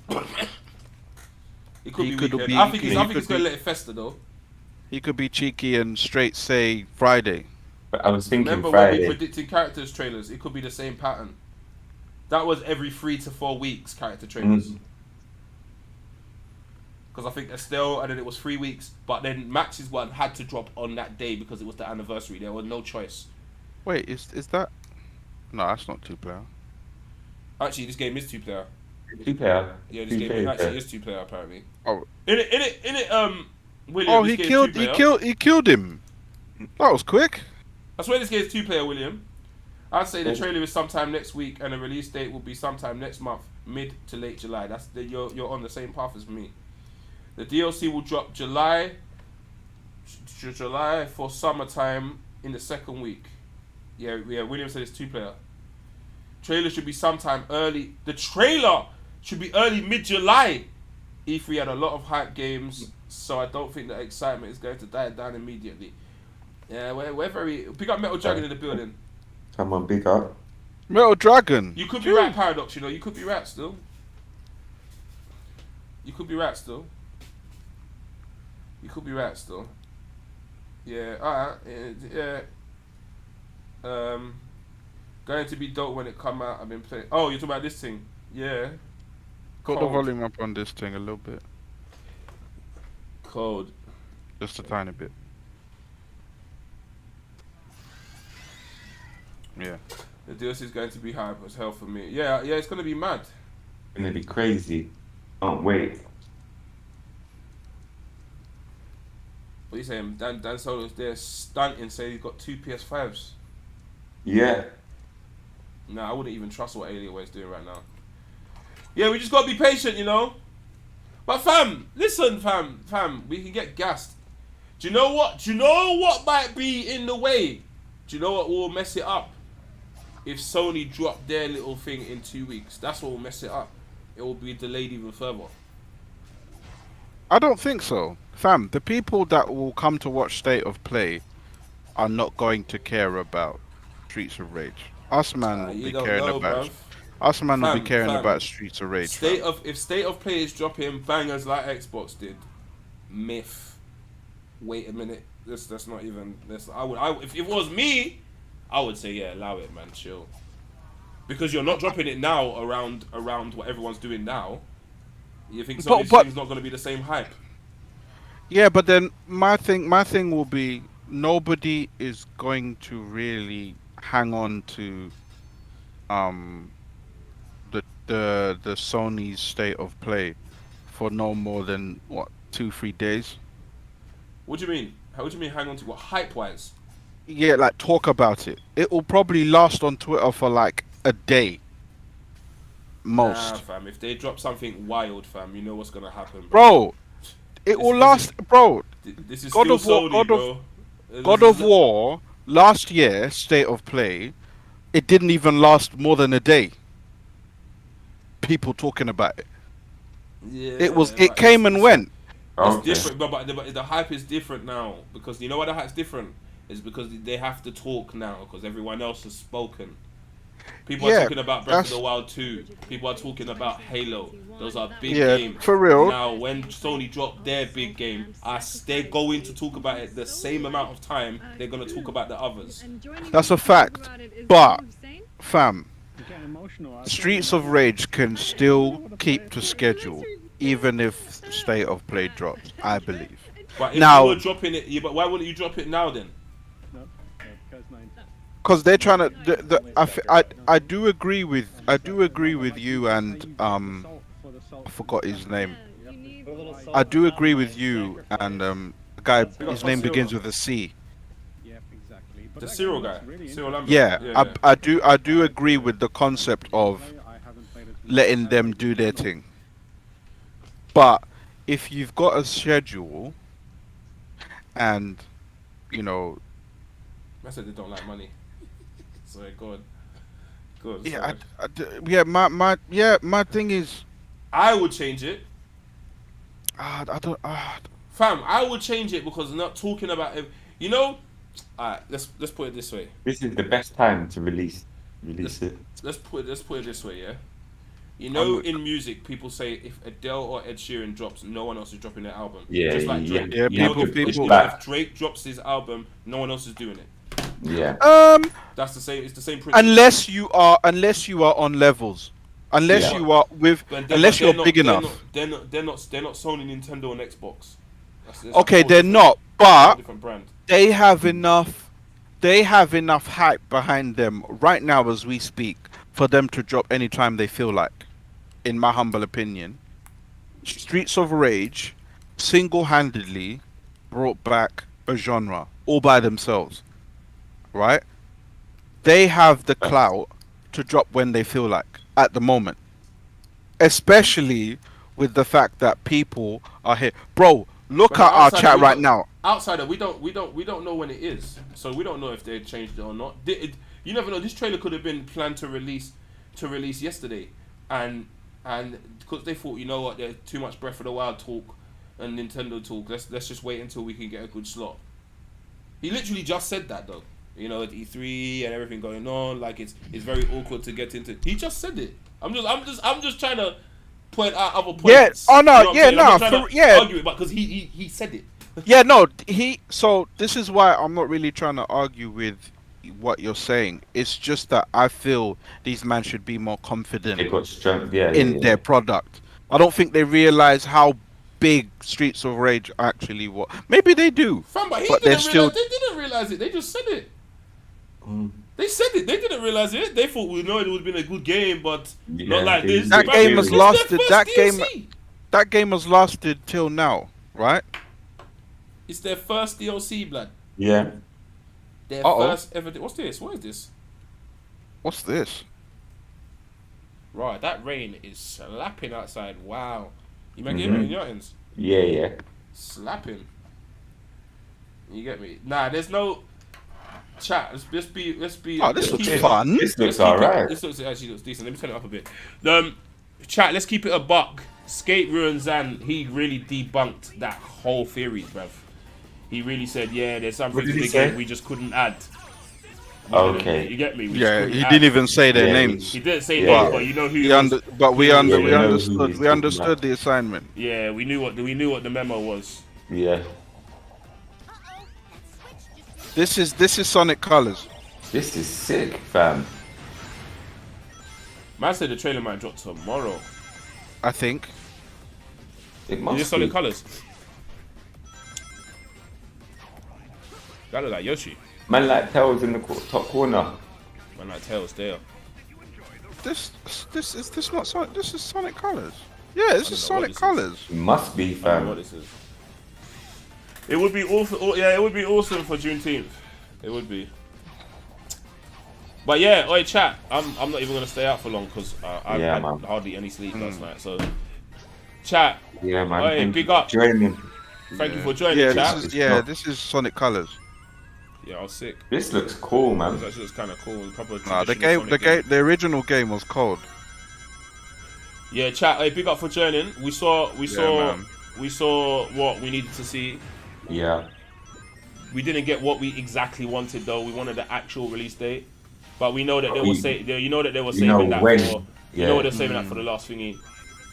S2: It could be weekend. I think he's going to let it fester though.
S12: he could be cheeky and straight say Friday.
S3: But I was thinking
S2: Remember when we
S3: Friday.
S2: predicted characters trailers? It could be the same pattern. That was every 3 to 4 weeks character trailers. Because I think Estelle, and then it was 3 weeks. But then Max's one had to drop on that day because it was the anniversary. There was no choice.
S12: Wait, is that? No, that's not 2-player.
S2: Actually, this game is 2-player.
S3: 2-player.
S2: Yeah, this game actually is 2-player apparently.
S12: Oh,
S2: In it, William.
S12: oh,
S2: this
S12: he
S2: game's
S12: killed
S2: 2-player.
S12: he killed him. That was quick.
S2: I swear this game's 2-player, William. I'd say the trailer is sometime next week, and the release date will be sometime next month, mid to late July. You're on the same path as me. The DLC will drop July for summertime in the second week. Yeah. William said it's 2-player. Trailer should be sometime early. The trailer should be early mid-July. E3 had a lot of hype games, so I don't think the excitement is going to die down immediately. Yeah, we're very. Pick up Metal Dragon in the building.
S3: Come on, big up.
S12: Metal Dragon.
S2: You could be right, Paradox. You know, you could be right still. You could be right still. You could be right still. Yeah. Alright. Yeah. Going to be dope when it come out. I've been playing. Oh, you're talking about this thing? Yeah.
S12: Got the volume up on this thing a little bit.
S2: Cold.
S12: Just a tiny bit. Yeah.
S2: The DLC is going to be hype as hell for me. Yeah, it's going to be mad.
S3: It's gonna be crazy. Can't wait.
S2: What are you saying? Dan Solo's there stunting, saying he's got 2 PS5s.
S3: Yeah.
S2: No, I wouldn't even trust what Alienware is doing right now. Yeah, we just gotta be patient, you know. But fam, listen, fam, we can get gassed. Do you know what? Do you know what might be in the way? Do you know what will mess it up? If Sony drop their little thing in 2 weeks, that's what will mess it up. It will be delayed even further.
S12: I don't think so, fam. The people that will come to watch State of Play are not going to care about Streets of Rage. Us man will be caring about. Us man will be caring about Streets of Rage.
S2: If State of Play is dropping bangers like Xbox did, myth. Wait a minute. That's not even. If it was me, I would say yeah, allow it, man. Chill. Because you're not dropping it now around what everyone's doing now. You think Sony's thing's not going to be the same hype?
S12: Yeah, but then my thing will be nobody is going to really hang on to the Sony's State of Play for no more than what 2-3 days.
S2: What do you mean? How do you mean hang on to what, hype wise?
S12: Yeah, like talk about it. It will probably last on Twitter for like a day. Most.
S2: Nah, fam. If they drop something wild, fam, you know what's gonna happen,
S12: bro. It will last, bro.
S2: This is
S12: God
S2: still
S12: of War,
S2: Sony, bro.
S12: God of War last year, State of Play, it didn't even last more than a day. People talking about it.
S2: Yeah,
S12: it came and went.
S2: It's different, but the hype is different now because you know why the hype's different is because they have to talk now because everyone else has spoken. People are talking about Breath of the Wild 2. People are talking about Halo. Those are big games.
S12: For real.
S2: Now, when Sony drop their big game, they're going to talk about it the same amount of time they're going to talk about the others.
S12: That's a fact. But, fam, Streets of Rage can still keep to schedule, even if State of Play drops, I believe.
S2: But if
S12: now,
S2: you were dropping it, but why wouldn't you drop it now then?
S12: Because they're trying to. I do agree with you and I forgot his name. I do agree with you and the guy. His name begins with a C.
S2: The Cyril guy. Cyril Lambert.
S12: Yeah, I do agree with the concept of letting them do their thing. But if you've got a schedule and you know.
S2: I said they don't like money. Sorry, go on.
S12: Yeah, my thing is,
S2: I would change it.
S12: I don't.
S2: Fam, I would change it because I'm not talking about it. You know, alright. Let's put it this way.
S3: This is the best time to release it.
S2: Let's put it this way. Yeah, You know, in music, people say if Adele or Ed Sheeran drops, no one else is dropping their album.
S3: Yeah,
S2: just like Drake.
S12: yeah,
S2: You know,
S12: people.
S2: if Drake drops his album, no one else is doing it.
S3: Yeah.
S2: That's the same. It's the same principle.
S12: Unless you are on levels, unless
S3: Yeah.
S12: you are with, unless you're big enough.
S2: They're not Sony, Nintendo, and Xbox. That's
S12: Okay,
S2: a
S12: they're
S2: different-
S12: not,
S2: a
S12: but
S2: different brand.
S12: they have enough. They have enough hype behind them right now as we speak for them to drop anytime they feel like. In my humble opinion, Streets of Rage single-handedly brought back a genre all by themselves, right? They have the clout to drop when they feel like at the moment, especially with the fact that people are here. Bro, look
S2: But
S12: at our
S2: outsider,
S12: chat
S2: we
S12: right
S2: don't-
S12: now.
S2: Outsider, we don't know when it is, so we don't know if they changed it or not. You never know. This trailer could have been planned to release yesterday, and because they thought, you know what, there's too much Breath of the Wild talk and Nintendo talk. Let's just wait until we can get a good slot. He literally just said that though. You know, at E3 and everything going on, like it's very awkward to get into. He just said it. I'm just trying to point out other points.
S12: Yeah. Oh no.
S2: You know what I'm
S12: Yeah.
S2: saying? I'm
S12: No.
S2: not trying to
S12: Yeah.
S2: argue it, but because he said it.
S12: Yeah, no, so this is why I'm not really trying to argue with what you're saying. It's just that I feel these men should be more confident
S3: They got strength. Yeah.
S12: in their product. I don't think they realize how big Streets of Rage actually was. Maybe they do,
S2: Fam, but
S12: they're still.
S2: they didn't realize it. They just said it. They said it. They didn't realize it. They thought we know it would have been a good game, but not like this.
S12: That
S2: Bruv,
S12: game has
S2: it's their
S12: lasted.
S2: first
S12: That
S2: DLC.
S12: game has lasted till now, right?
S2: It's their first DLC, blood.
S3: Yeah.
S2: Their first ever. What's this? What is this?
S12: What's this?
S2: Right, that rain is slapping outside. Wow. You might get it in your hands.
S3: Yeah, yeah.
S2: Slapping. You get me? Nah, there's no chat. Let's be.
S12: Oh, this
S2: let's
S12: looks
S2: keep it-
S12: fun.
S3: This looks
S2: let's keep it-
S3: alright.
S2: This actually looks decent. Let me turn it up a bit. Chat. Let's keep it a buck. Skate Ruin Zan. He really debunked that whole theory, bruv. He really said, yeah, there's something
S3: What did
S2: to
S3: he
S2: the
S3: say?
S2: game we just couldn't add.
S3: Okay.
S2: You get me? We just
S12: Yeah,
S2: couldn't
S12: he
S2: add.
S12: didn't even say their
S3: Yeah,
S12: names.
S2: He didn't say
S3: Yeah.
S2: that, but you know who.
S12: We
S2: he was.
S12: we
S3: Yeah, we know who
S12: understood.
S3: he's
S12: We
S3: talking
S12: understood
S3: about.
S12: the assignment.
S2: Yeah, we knew what the memo was.
S3: Yeah.
S12: This is Sonic Colors.
S3: This is sick, fam.
S2: Man said the trailer might drop tomorrow.
S12: I think.
S3: It
S2: Is
S3: must
S2: it solid
S3: be.
S2: colors? That look like Yoshi.
S3: Man like Tails in the top corner.
S2: Man like Tails there.
S12: This is not Sonic. This is Sonic Colors. Yeah, this is
S2: know what
S12: Sonic
S2: this is.
S12: Colors.
S3: It must be,
S2: I don't know
S3: fam.
S2: what this is. It would be awesome. Yeah, it would be awesome for Juneteenth. It would be. But yeah, oi chat. I'm not even gonna stay out for long because I
S3: Yeah,
S2: had
S3: man.
S2: hardly any sleep last night. So, chat.
S3: Yeah, man.
S2: Oi,
S3: Thank
S2: big
S3: you
S2: up.
S3: for joining.
S2: Thank you for joining,
S12: Yeah,
S2: chat.
S12: this is Sonic Colors.
S2: Yeah, I was sick.
S3: This looks cool,
S2: This
S3: man.
S2: actually looks kind of cool. Proper
S12: Nah, the
S2: traditional
S12: game,
S2: Sonic
S12: the original game was cold.
S2: Yeah, chat. Hey, big up for joining. We saw
S12: man.
S2: what we needed to see.
S3: Yeah.
S2: We didn't get what we exactly wanted though. We wanted the actual release date, but we know that they
S3: We-
S2: were you know that they were
S3: you know
S2: saving that
S3: when.
S2: for. You
S3: Yeah.
S2: know they're saving that for the last thingy.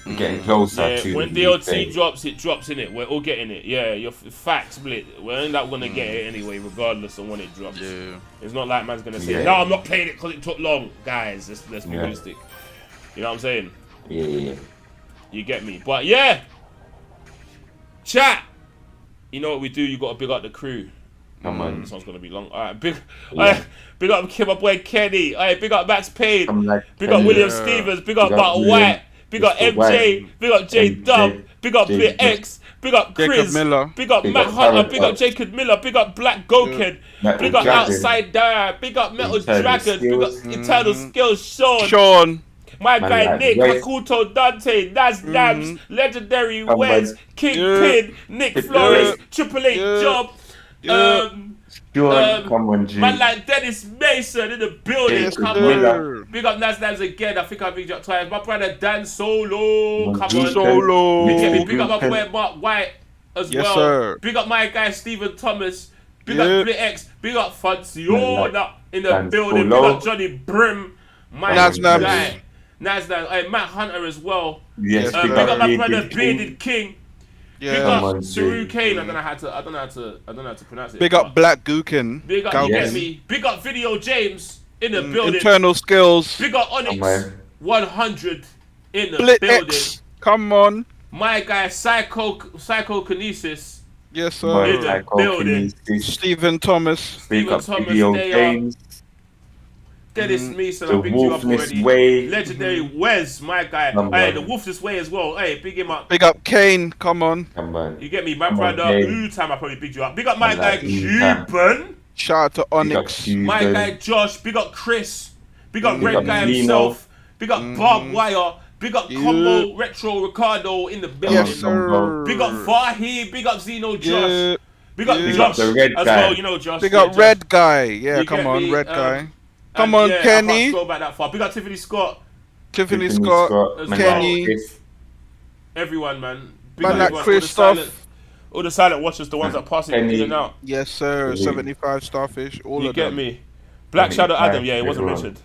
S3: We're getting closer
S2: Yeah,
S3: to
S2: when
S3: the
S2: DLC
S3: date.
S2: drops, it drops in it. We're all getting it. Yeah, your facts split. We're end up gonna get it anyway, regardless of when it drops.
S12: Yeah.
S2: It's not like man's gonna say,
S3: Yeah.
S2: "No, I'm not playing it because it took long." Guys, let's be
S3: Yeah.
S2: realistic. You know what I'm saying?
S3: Yeah, yeah, yeah.
S2: You get me? But yeah, chat. You know what we do? You got to big up the crew.
S3: Come on.
S2: This one's gonna be long. All right, big
S3: Yeah.
S2: up my boy Kenny. All right, big up Max Payne.
S3: I'm like,
S2: Big up William
S12: Yeah.
S2: Stevens. Big up
S3: Big up
S2: Butter
S3: William.
S2: White. Big up
S3: Mr.
S2: MJ.
S3: White.
S2: Big up J Dub.
S3: MJ.
S2: Big up
S3: J
S2: Bit
S3: Dub.
S2: X. Big up
S12: Jacob
S2: Chris.
S12: Miller.
S2: Big up
S3: Big
S2: Matt
S3: up
S2: Hunter.
S3: Harry
S2: Big up
S3: Potter.
S2: Jacob Miller. Big up Black Gokid.
S3: Metal
S2: Big up
S3: Dragon.
S2: Outside Dire. Big up Metal
S3: Eternal
S2: Dragon. Big up
S3: Skills.
S2: Eternal Skills. Sean.
S12: Sean.
S2: My
S3: Man
S2: guy
S3: like
S2: Nick,
S3: Wes.
S2: Makuto, Dante, Nas Nabs, Legendary
S3: Come
S2: Wes,
S3: on.
S2: Kingpin, Nick
S3: Yeah.
S2: Flores, Triple H
S12: Yeah.
S2: Job,
S12: Yeah.
S3: Sean, come on, G.
S2: man like Dennis Mason in the building.
S3: Yes,
S2: Come
S3: sir.
S2: on. Big up Nas Nabs again. I think I've big up twice. My brother Dan Solo. Come
S3: G.
S2: on.
S12: Solo.
S2: You get me? Big up my
S3: G.
S2: boy Mark White as
S12: Yes,
S2: well.
S12: sir.
S2: Big up my guy Stephen Thomas. Big
S12: Yeah.
S2: up Blit X. Big up Fanciona in the
S3: Dan
S2: building.
S3: Solo.
S2: Big up Johnny Brim. My
S12: Nas Nabs.
S2: guy. Nasdaq, hey, Matt Hunter as well.
S3: Yes,
S2: big up my brother Bearded King.
S12: Yeah.
S2: Big up Saru Kane. I don't know how to pronounce it.
S12: Big up Black Gookin.
S2: Big up, you get me. Big up Video James in the building.
S12: Internal skills.
S2: Big up Onyx 100 in the
S12: Split
S2: building.
S12: X. Come on.
S2: My guy Psychokinesis.
S12: Yes, sir.
S2: In the building.
S12: Stephen Thomas.
S3: Big up
S2: Thomas,
S3: Video
S2: they
S3: James.
S2: Dennis Mason,
S3: The
S2: I picked you up
S3: Wolfless
S2: already.
S3: Way.
S2: Legendary Wes, my guy. Hey, the Wolfless Way as well. Hey, big him up.
S12: Big up Kane. Come on.
S2: You get me? My
S3: Come on,
S2: brother
S3: Kane.
S2: Utam, I probably picked you up. Big up my guy
S3: Utam.
S2: Cuban.
S12: Shout out to Onyx.
S2: My guy Josh. Big up Chris. Big up
S3: Big
S2: Red
S3: up
S2: Guy
S3: Lino.
S2: himself. Big up Bob Wire. Big up Combo Retro Ricardo in the building.
S12: Yes, sir.
S2: Big up Vahi. Big up Zeno Josh.
S12: Yeah.
S2: Big up
S3: Big
S2: Josh
S3: up the Red
S2: as
S3: Guy.
S2: well. You know Josh.
S12: Big
S2: Yeah,
S12: up
S2: Josh.
S12: Red Guy. Yeah,
S2: You
S12: come
S2: get
S12: on,
S2: me?
S12: Red Guy.
S2: And
S12: Come on,
S2: yeah, I
S12: Kenny.
S2: can't scroll back that far. Big up Tiffany Scott.
S12: Tiffany Scott.
S2: as
S12: Kenny.
S2: well. Everyone, man. Big
S12: Man
S2: up
S12: like
S2: everyone.
S12: Christoph.
S2: All the silent watchers, the ones that pass it in and out.
S12: Yes, sir.
S3: Kenny.
S12: 75 Starfish. All
S2: You
S12: of
S2: get
S12: them.
S2: me? Black Shadow
S3: Kenny,
S2: Adam, yeah, it wasn't
S3: everyone.
S2: mentioned.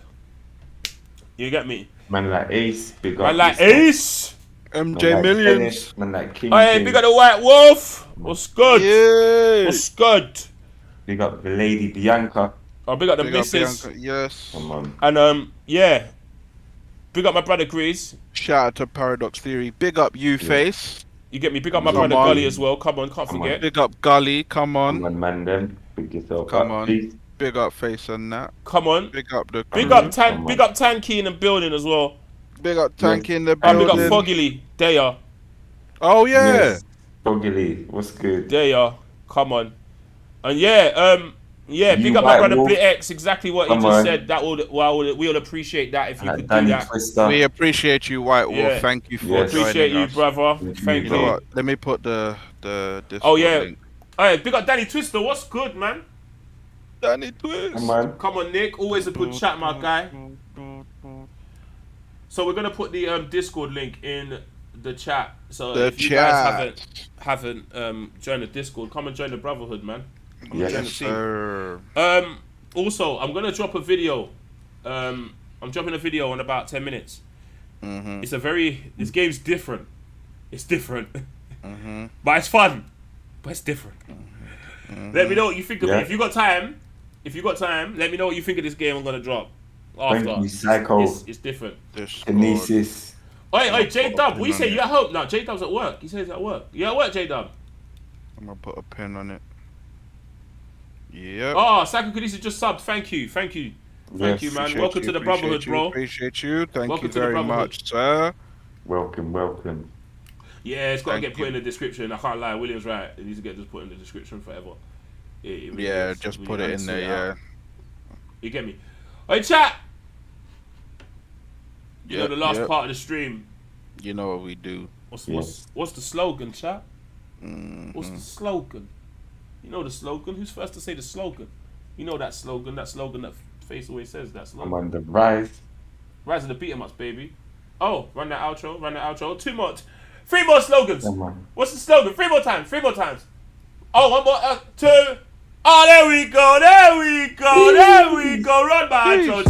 S2: You get me?
S3: Man like Ace. Big up.
S2: Man like
S3: yourself.
S2: Ace.
S12: MJ
S3: Man like
S12: Millions.
S3: Dennis, Man like King.
S2: Hey,
S3: King.
S2: big up the White Wolf. What's good?
S12: Yeah.
S2: What's good?
S3: Big up the Lady Bianca.
S2: Oh, big up the
S12: Big up
S2: missus.
S12: Bianca. Yes.
S3: Come on.
S2: And yeah. Big up my brother Grease.
S12: Shout out to Paradox Theory. Big up you face.
S2: You get me? Big up my
S12: Come
S2: brother
S12: on.
S2: Gully as well. Come on, can't
S3: Come
S2: forget.
S12: Big up Gully. Come
S3: Come
S12: on.
S3: on, man. Then pick yourself
S12: Come
S3: up,
S12: on.
S3: please.
S12: Big up face and that.
S2: Come on.
S12: Big up the.
S2: Big
S3: Come
S2: up
S3: on,
S2: Tan.
S3: come
S2: Big
S3: on.
S2: up Tanky in the building as well.
S12: Big up Tanky in the
S2: And big
S12: building.
S2: up Foggily. There ya.
S12: Oh yeah.
S3: Yes. Foggy, what's good?
S2: There ya. Come on. And yeah, yeah,
S3: You
S2: big up my
S3: White
S2: brother
S3: Wolf.
S2: Blit X. Exactly what he
S3: Come
S2: just
S3: on.
S2: said. That would, we'll appreciate that if you could do
S3: Danny
S2: that.
S3: Twister.
S12: We appreciate you, White Wolf.
S2: Yeah.
S12: Thank you for
S3: Yes.
S12: joining
S2: Appreciate you,
S12: us.
S2: brother.
S3: Thank
S2: Thank
S12: You
S2: you.
S12: know what? Let me put the Discord
S2: Oh yeah.
S12: link.
S2: Hey, big up Danny Twister. What's good, man?
S12: Danny Twist.
S3: Come on.
S2: Come on, Nick. Always a good chat, my guy. So we're gonna put the Discord link in the chat. So
S12: The
S2: if you
S12: chat.
S2: guys haven't joined the Discord, come and join the Brotherhood, man.
S3: Yes.
S2: Join the team.
S12: Sir.
S2: Also, I'm gonna drop a video. I'm dropping a video in about 10 minutes.
S12: Mm-hmm.
S2: This game's different. It's different,
S12: Mm-hmm.
S2: but it's fun. But it's different. Let me know what you think of
S3: Yeah.
S2: it. If you got time, let me know what you think of this game I'm gonna drop.
S3: Thank
S2: After.
S3: you, Psycho.
S2: It's different.
S12: Discord.
S3: Kinesis.
S2: Oi, J Dub,
S12: pin
S2: what you
S12: on
S2: say?
S12: it.
S2: You at home? No, J Dub's at work. He says he's at work. You at work, J Dub?
S12: I'm gonna put a pin on it. Yep.
S2: Oh, Psycho Kadisi just subbed. Thank you. Thank you, man.
S12: Appreciate
S2: Welcome
S12: you,
S2: to the
S12: appreciate
S2: Brotherhood,
S12: you,
S2: bro.
S12: Appreciate you. Thank
S2: Welcome
S12: you
S2: to the
S12: very
S2: Brotherhood.
S12: much, sir.
S3: Welcome, welcome.
S2: Yeah, it's got to
S12: Thank
S2: get put in the description. I can't lie. William's right. It needs to get just put in the description forever. It really
S12: Yeah,
S2: is.
S12: just
S2: We
S12: put
S2: need
S12: it
S2: to
S12: in
S2: sort
S12: there.
S2: it
S12: Yeah.
S2: out. You get me? Hey, chat. You know
S12: Yep,
S2: the last
S12: yep.
S2: part of the stream.
S12: You know what we do.
S2: What's
S3: Yes.
S2: what's the slogan, chat?
S12: Mhm.
S2: What's the slogan? You know the slogan. Who's first to say the slogan? You know that slogan. That slogan that Face always says. That slogan.
S3: I'm on the rise.
S2: Rise of the beat 'em ups, baby. Oh, run that outro. Run that outro. 3 more slogans.
S3: Come on.
S2: What's the slogan? 3 more times. 3 more times. Oh, 1 more. 2. Oh, there we go. There we go. There we go. Run my outro.